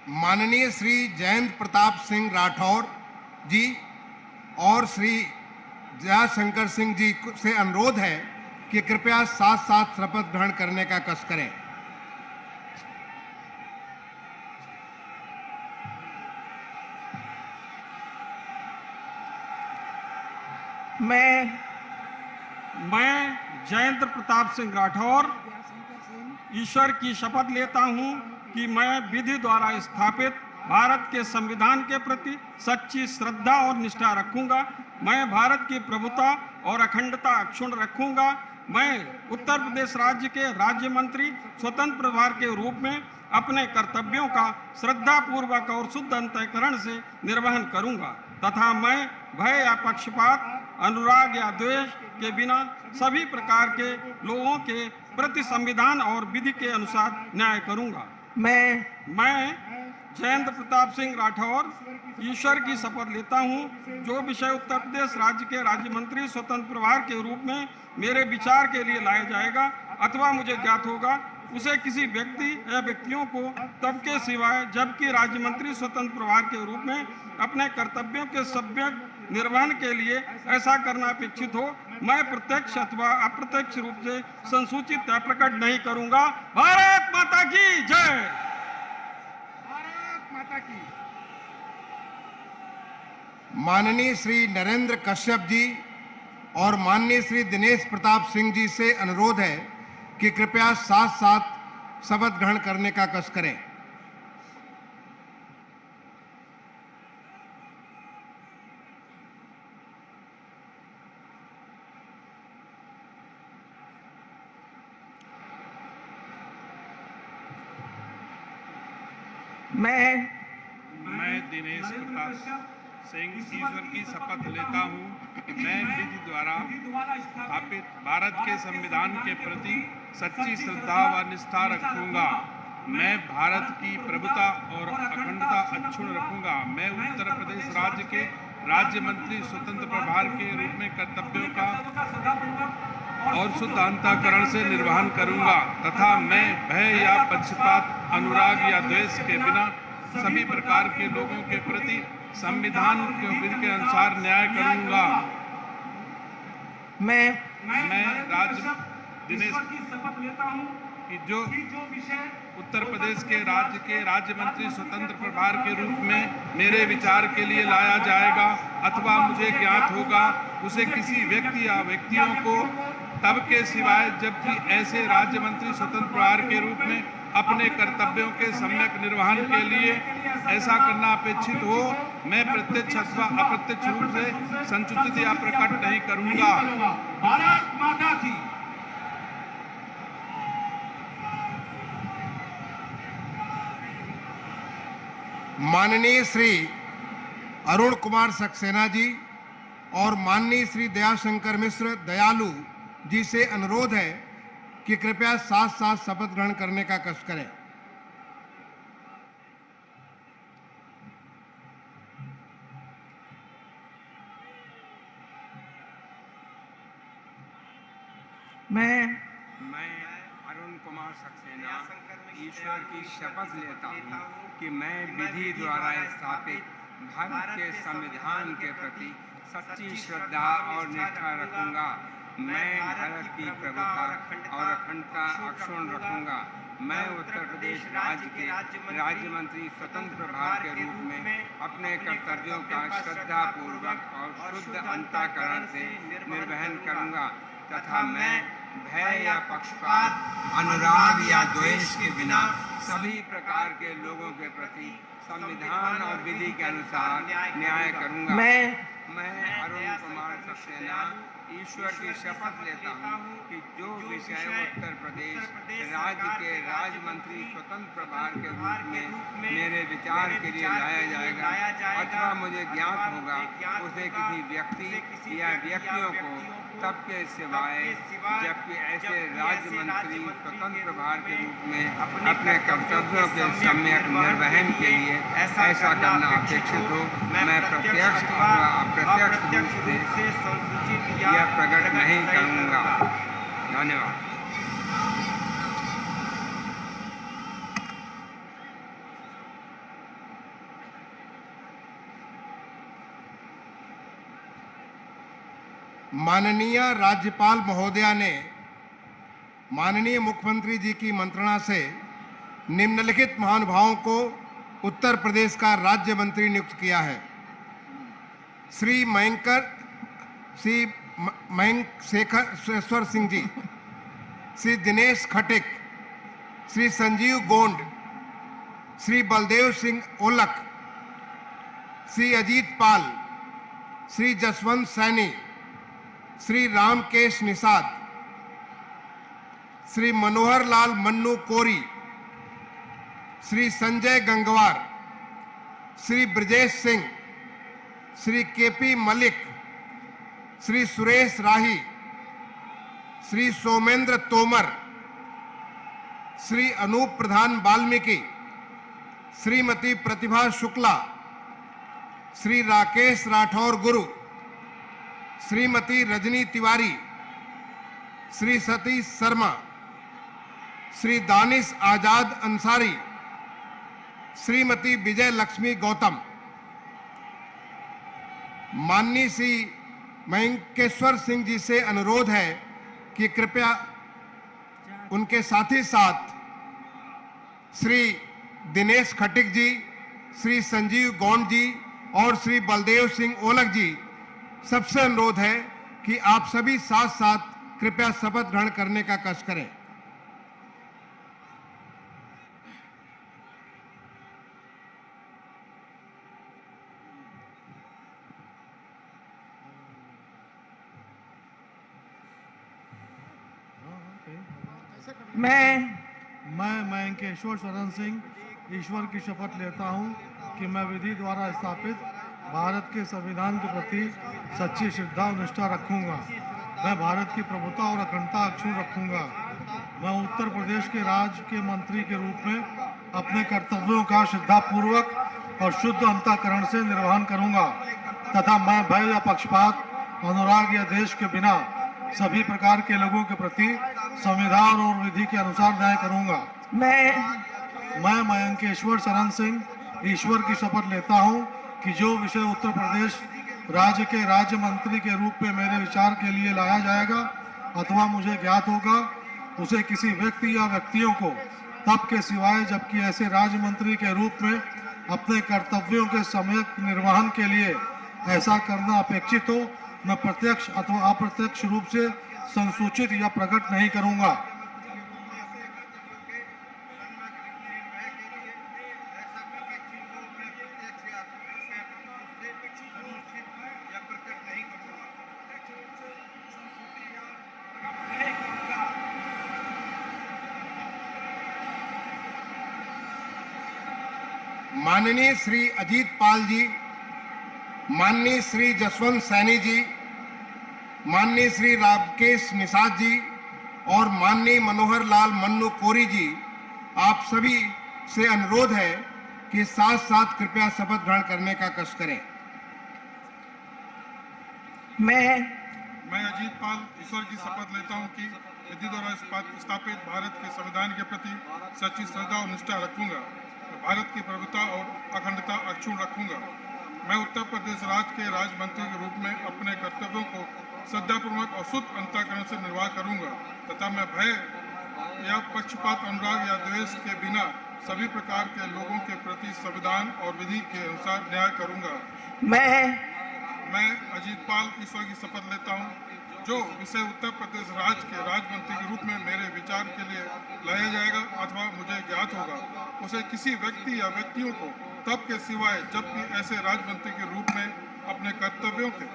माननीय श्री जयंत प्रताप सिंह राठौर जी और श्री जयाशंकर सिंह जी से अनुरोध है कि कृपया साथ साथ शपथ ग्रहण करने का कष्ट करें। मैं जयंत प्रताप सिंह राठौर ईश्वर की शपथ लेता हूं कि मैं विधि द्वारा स्थापित भारत के संविधान के प्रति सच्ची श्रद्धा और निष्ठा रखूंगा। मैं भारत की प्रभुता और अखंडता अक्षुण्ण रखूंगा। मैं उत्तर प्रदेश राज्य के राज्य मंत्री स्वतंत्र प्रभार के रूप में अपने कर्तव्यों का श्रद्धापूर्वक और शुद्ध अंतःकरण से निर्वहन करूंगा तथा मैं भय या पक्षपात, अनुराग या द्वेष के बिना सभी प्रकार के लोगों के प्रति संविधान और विधि के अनुसार न्याय करूंगा। मैं जयंत प्रताप सिंह राठौर ईश्वर की शपथ लेता हूं, जो विषय उत्तर प्रदेश राज्य के राज्य मंत्री स्वतंत्र प्रभार के रूप में मेरे विचार के लिए लाया जाएगा अथवा मुझे ज्ञात होगा, उसे किसी व्यक्ति या व्यक्तियों को तब के सिवाय जबकि राज्य मंत्री स्वतंत्र प्रभार के रूप में अपने कर्तव्यों के सम्यक निर्वहन के लिए ऐसा करना अपेक्षित हो, मैं प्रत्यक्ष अथवा अप्रत्यक्ष रूप से संसूचित या प्रकट नहीं करूंगा। भारत माता की जय। भारत माता की। माननीय श्री नरेंद्र कश्यप जी और माननीय श्री दिनेश प्रताप सिंह जी से अनुरोध है कि कृपया साथ साथ शपथ ग्रहण करने का कष्ट करें। मैं दिनेश प्रताप सिंह ईश्वर की शपथ लेता हूं कि मैं विधि द्वारा स्थापित भारत के संविधान के प्रति सच्ची श्रद्धा व निष्ठा रखूंगा। मैं भारत की प्रभुता और अखंडता अक्षुण्ण रखूंगा। मैं उत्तर प्रदेश राज्य के राज्य मंत्री स्वतंत्र प्रभार के रूप में कर्तव्यों का और शुद्ध अंतःकरण से निर्वहन करूंगा तथा मैं भय या पक्षपात, अनुराग या द्वेष के बिना सभी प्रकार के लोगों के प्रति संविधान के विधि के अनुसार न्याय करूंगा। मैं दिनेश की शपथ लेता हूं कि जो उत्तर प्रदेश के राज्य मंत्री स्वतंत्र प्रभार के रूप में मेरे विचार के लिए लाया जाएगा अथवा मुझे ज्ञात होगा, उसे किसी व्यक्ति या व्यक्तियों को तब के सिवाय जबकि ऐसे राज्य मंत्री स्वतंत्र प्रभार के रूप में अपने कर्तव्यों के सम्यक निर्वहन के लिए ऐसा करना अपेक्षित हो, मैं प्रत्यक्ष अथवा अप्रत्यक्ष रूप से संसूचित या प्रकट नहीं करूंगा। भारत माता की। माननीय श्री अरुण कुमार सक्सेना जी और माननीय श्री दयाशंकर मिश्र दयालु जी से अनुरोध है कि कृपया साथ साथ शपथ ग्रहण करने का कष्ट करें। मैं अरुण कुमार सक्सेना ईश्वर की शपथ लेता हूँ कि मैं विधि द्वारा स्थापित भारत के संविधान के प्रति सच्ची श्रद्धा और निष्ठा रखूंगा। मैं भारत की प्रभुता और अखंडता अक्षुण्ण रखूंगा। मैं उत्तर प्रदेश राज्य के राज्य मंत्री स्वतंत्र प्रभार के रूप में अपने कर्तव्यों का श्रद्धापूर्वक और शुद्ध अंतःकरण से निर्वहन करूंगा तथा मैं भय या पक्षपात, अनुराग या द्वेष के बिना सभी प्रकार के लोगों के प्रति संविधान और विधि के अनुसार न्याय करूंगा। मैं अरुण कुमार सक्सेना ईश्वर की शपथ लेता हूँ कि जो विषय उत्तर प्रदेश राज्य के राज्य मंत्री स्वतंत्र प्रभार के रूप में मेरे विचार के लिए लाया जाएगा अथवा मुझे ज्ञात होगा, उसे किसी व्यक्ति या व्यक्तियों को तब के सिवाय जबकि ऐसे राज्य मंत्री स्वतंत्र प्रभार के रूप में अपने कर्तव्यों के सम्यक निर्वहन के लिए ऐसा करना अपेक्षित हो, मैं प्रत्यक्ष अथवा अप्रत्यक्ष रूप से संसूचित या प्रकट नहीं करूंगा। धन्यवाद। माननीय राज्यपाल महोदया ने माननीय मुख्यमंत्री जी की मंत्रणा से निम्नलिखित महानुभावों को उत्तर प्रदेश का राज्य मंत्री नियुक्त किया है। श्री मयंक शेखर सिंह जी, श्री दिनेश खटिक, श्री संजीव गोंड, श्री बलदेव सिंह ओलक, श्री अजीत पाल, श्री जसवंत सैनी, श्री रामकेश निषाद, श्री मनोहर लाल मन्नू कोरी, श्री संजय गंगवार, श्री ब्रजेश सिंह, श्री केपी मलिक, श्री सुरेश राही, श्री सोमेंद्र तोमर, श्री अनूप प्रधान वाल्मीकि, श्रीमती प्रतिभा शुक्ला, श्री राकेश राठौर गुरु, श्रीमती रजनी तिवारी, श्री सतीश शर्मा, श्री दानिश आजाद अंसारी, श्रीमती विजय लक्ष्मी गौतम। माननीय श्री मयंकेश्वर सिंह जी से अनुरोध है कि कृपया उनके साथ ही साथ श्री दिनेश खटिक जी, श्री संजीव गौंड जी और श्री बलदेव सिंह ओलक जी, सबसे अनुरोध है कि आप सभी साथ साथ कृपया शपथ ग्रहण करने का कष्ट करें। मैं मयंकेश्वर शरण सिंह ईश्वर की शपथ लेता हूं कि मैं विधि द्वारा स्थापित भारत के संविधान के प्रति सच्ची श्रद्धा और निष्ठा रखूंगा। मैं भारत की प्रभुता और अखंडता अक्षुण्ण रखूंगा। मैं उत्तर प्रदेश के राज्य के मंत्री के रूप में अपने कर्तव्यों का श्रद्धापूर्वक और शुद्ध अंतःकरण से निर्वहन करूंगा तथा मैं भय या पक्षपात, अनुराग या देश के बिना सभी प्रकार के लोगों के प्रति संविधान और विधि के अनुसार न्याय करूंगा। मैं मयंकेश्वर शरण सिंह ईश्वर की शपथ लेता हूं कि जो विषय उत्तर प्रदेश राज्य के राज्य मंत्री के रूप में मेरे विचार के लिए लाया जाएगा अथवा मुझे ज्ञात होगा, उसे किसी व्यक्ति या व्यक्तियों को तब के सिवाय जबकि ऐसे राज्य मंत्री के रूप में अपने कर्तव्यों के सम्यक निर्वहन के लिए ऐसा करना अपेक्षित हो, मैं प्रत्यक्ष अथवा अप्रत्यक्ष रूप से संसूचित या प्रकट नहीं करूंगा। माननीय श्री अजीत पाल जी, माननीय श्री जसवंत सैनी जी, माननीय श्री रामकेश निषाद जी और माननीय मनोहर लाल मन्नू कोरी जी, आप सभी से अनुरोध है कि साथ साथ कृपया शपथ ग्रहण करने का कष्ट करें। मैं अजीत पाल ईश्वर की शपथ लेता हूं कि विधि द्वारा स्थापित भारत के संविधान के प्रति सच्ची श्रद्धा और निष्ठा रखूंगा। भारत की प्रभुता और अखंडता अक्षुण्ण रखूंगा। मैं उत्तर प्रदेश राज्य के राज्य मंत्री के रूप में अपने कर्तव्यों को श्रद्धापूर्वक और शुद्ध अंतःकरण से निर्वाह करूंगा तथा मैं भय या पक्षपात, अनुराग या द्वेष के बिना सभी प्रकार के लोगों के प्रति संविधान और विधि के अनुसार न्याय करूंगा। मैं अजीत पाल ईश्वर की शपथ लेता हूं जो विषय उत्तर प्रदेश राज्य के राज्य मंत्री के रूप में मेरे विचार के लिए लाया जाएगा अथवा मुझे ज्ञात होगा, उसे किसी व्यक्ति या व्यक्तियों को तब के सिवाय जबकि ऐसे राज्य मंत्री के रूप में अपने कर्तव्यों के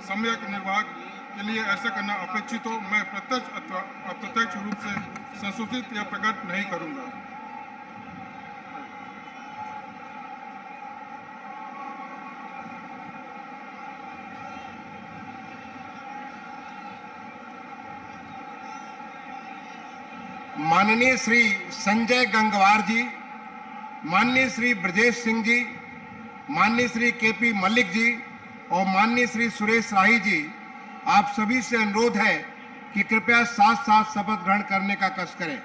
सम्यक निर्वाह के लिए ऐसा करना अपेक्षित हो, मैं प्रत्यक्ष अथवा अप्रत्यक्ष रूप से संसूचित या प्रकट नहीं करूंगा। माननीय श्री संजय गंगवार जी, माननीय श्री ब्रजेश सिंह जी, माननीय श्री केपी मलिक जी और माननीय श्री सुरेश राही जी, आप सभी से अनुरोध है कि कृपया साथ साथ शपथ ग्रहण करने का कष्ट करें।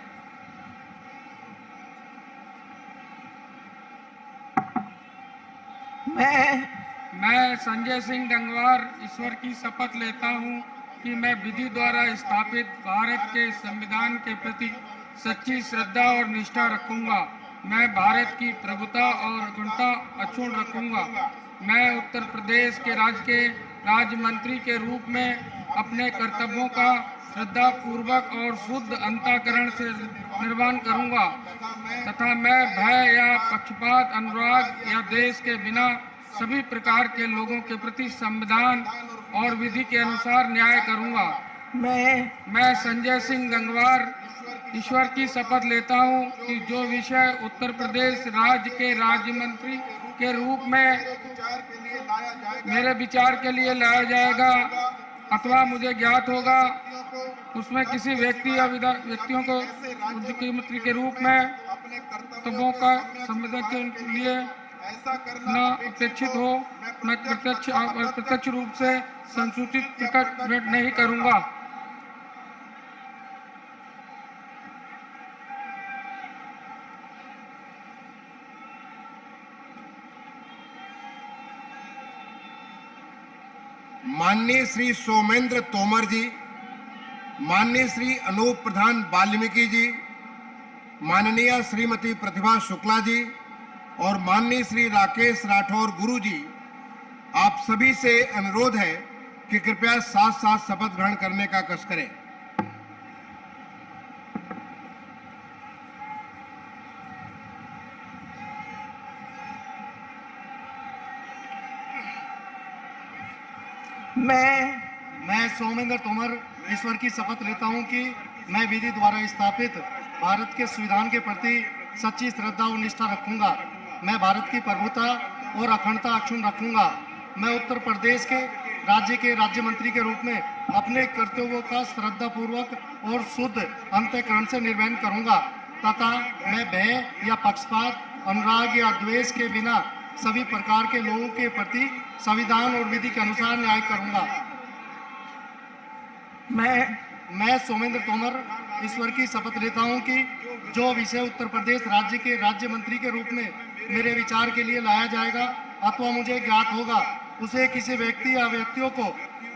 मैं संजय सिंह गंगवार ईश्वर की शपथ लेता हूँ कि मैं विधि द्वारा स्थापित भारत के संविधान के प्रति सच्ची श्रद्धा और निष्ठा रखूंगा। मैं भारत की प्रभुता और अखंडता अक्षुण्ण रखूंगा। मैं उत्तर प्रदेश के राज्य मंत्री के रूप में अपने कर्तव्यों का श्रद्धा पूर्वक और शुद्ध अंतःकरण से निर्वहन करूंगा तथा मैं भय या पक्षपात, अनुराग या द्वेष के बिना सभी प्रकार के लोगों के प्रति संविधान और विधि के अनुसार न्याय करूंगा। मैं संजय सिंह गंगवार ईश्वर की शपथ लेता हूं कि जो विषय उत्तर प्रदेश राज्य के राज्य मंत्री के रूप में मेरे विचार के लिए लाया जाएगा अथवा मुझे ज्ञात होगा, उसमें किसी व्यक्ति या व्यक्तियों को मुख्यमंत्री के रूप में कर्तव्यों का संविधान के लिए न अपेक्षित हो, मैं प्रत्यक्ष रूप से संसूचित प्रकट नहीं करूंगा। माननीय श्री सोमेंद्र तोमर जी, माननीय श्री अनूप प्रधान वाल्मीकि जी, माननीय श्रीमती प्रतिभा शुक्ला जी और माननीय श्री राकेश राठौर गुरु जी, आप सभी से अनुरोध है कि कृपया साथ साथ शपथ ग्रहण करने का कष्ट करें। मैं सोमेंद्र तोमर ईश्वर की शपथ लेता हूं कि मैं विधि द्वारा स्थापित भारत के संविधान के प्रति सच्ची श्रद्धा और निष्ठा रखूंगा। मैं भारत की प्रभुता और अखंडता अक्षुण्ण रखूंगा। मैं उत्तर प्रदेश के राज्य मंत्री के रूप में अपने कर्तव्यों का श्रद्धापूर्वक और शुद्ध अंतःकरण से निर्वहन करूंगा तथा मैं भय या पक्षपात, अनुराग या द्वेष के बिना सभी प्रकार के लोगों के प्रति संविधान और विधि के अनुसार न्याय करूंगा। मैं सोमेंद्र तोमर ईश्वर की शपथ लेता हूं कि जो विषय उत्तर प्रदेश राज्य के राज्य मंत्री के रूप में मेरे विचार के लिए लाया जाएगा अथवा मुझे ज्ञात होगा, उसे किसी व्यक्ति या व्यक्तियों को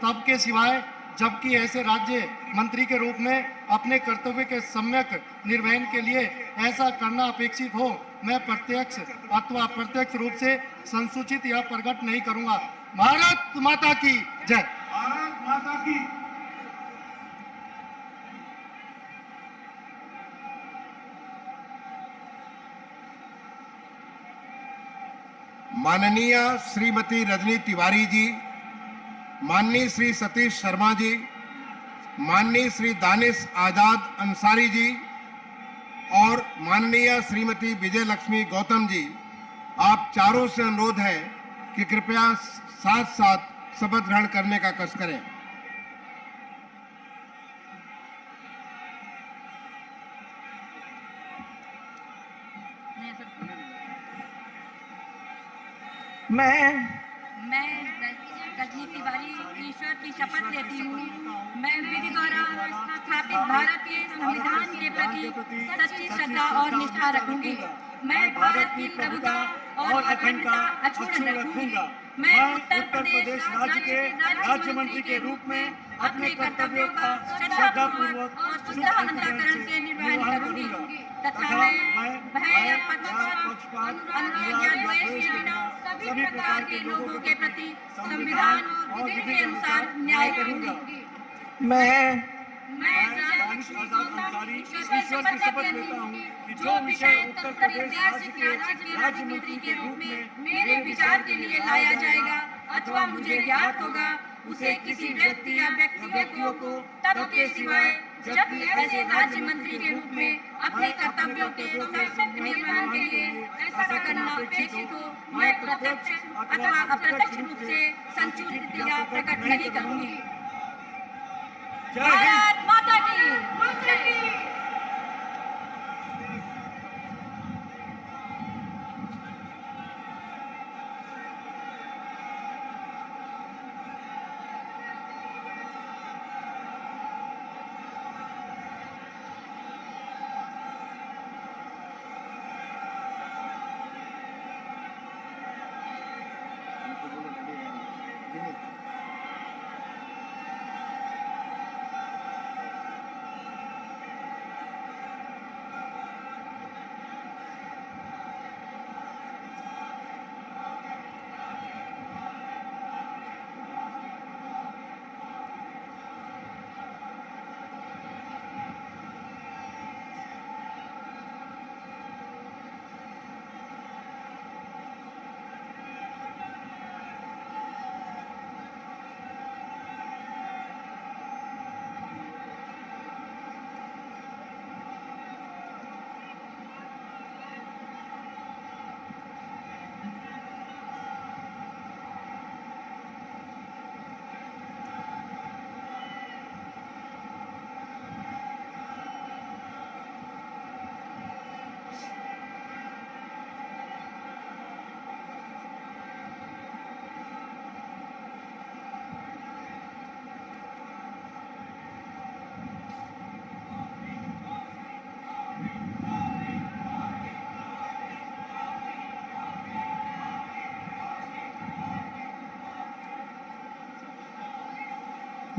तब के सिवाय जबकि ऐसे राज्य मंत्री के रूप में अपने कर्तव्य के सम्यक निर्वहन के लिए ऐसा करना अपेक्षित हो, मैं प्रत्यक्ष अथवा अप्रत्यक्ष रूप से संसूचित या प्रकट नहीं करूंगा। भारत माता की जय। भारत माता की। माननीय श्रीमती रजनी तिवारी जी, माननीय श्री सतीश शर्मा जी, माननीय श्री दानिश आजाद अंसारी जी और माननीय श्रीमती विजय लक्ष्मी गौतम जी, आप चारों से अनुरोध है कि कृपया साथ साथ शपथ ग्रहण करने का कष्ट करें। मैं रजनी तिवारी ईश्वर की शपथ लेती हूँ। मैं विधि द्वारा स्थापित भारत के संविधान के प्रति सच्ची श्रद्धा और निष्ठा रखूंगी। मैं भारत की प्रभुता और अखंडता अक्षुण्ण रखूंगी। मैं उत्तर प्रदेश राज्य के राज्य मंत्री के रूप में अपने कर्तव्यों का श्रद्धापूर्वक और शुद्ध अंतःकरण से निर्वहन करूंगी तथा मैं भय या पक्षपात, अनुराग या द्वेष के बिना सभी प्रकार के लोगों के प्रति संविधान और विधि के अनुसार न्याय करूंगी। मैं ईश्वर की शपथ लेता हूँ कि जो विषय उत्तर प्रदेश राज्य मंत्री के रूप में मेरे विचार के लिए लाया जाएगा अथवा मुझे ज्ञात होगा, उसे किसी व्यक्ति या व्यक्तियों को तब के सिवाय जब ऐसे राज्य मंत्री के रूप में अपने कर्तव्यों के सम्यक निर्वहन के लिए ऐसा करना अपेक्षित हो, मैं प्रत्यक्ष अथवा अप्रत्यक्ष रूप से संसूचित या प्रकट नहीं करूंगी। भारत माता की।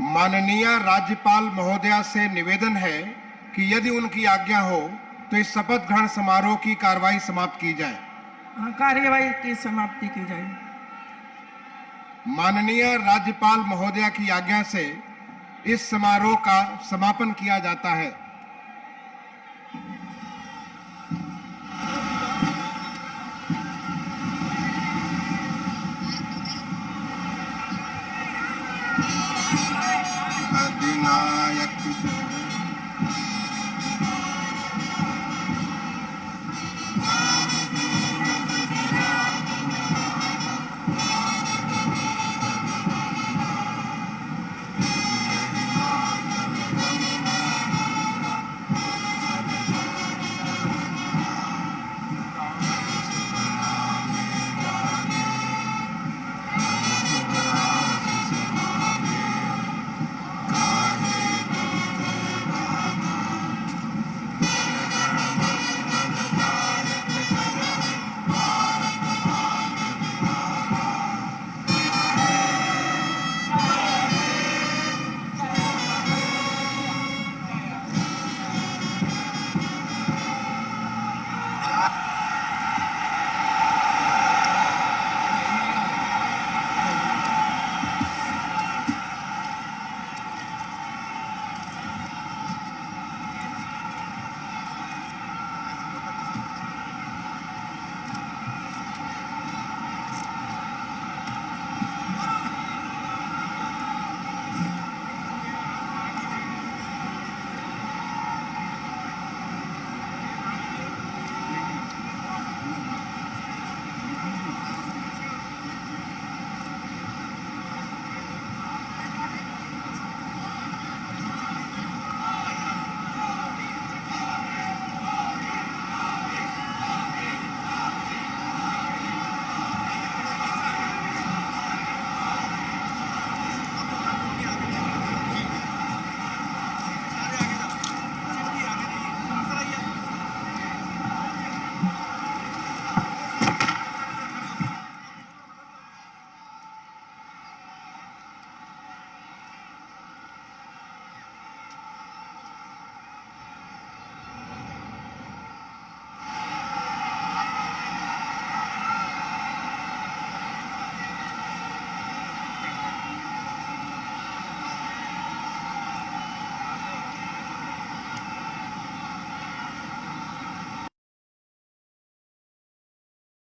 माननीय राज्यपाल महोदया से निवेदन है कि यदि उनकी आज्ञा हो तो इस शपथ ग्रहण समारोह की कार्रवाई समाप्त की जाए। कार्यवाही की समाप्ति की जाए। माननीय राज्यपाल महोदया की आज्ञा से इस समारोह का समापन किया जाता है। अधिनायक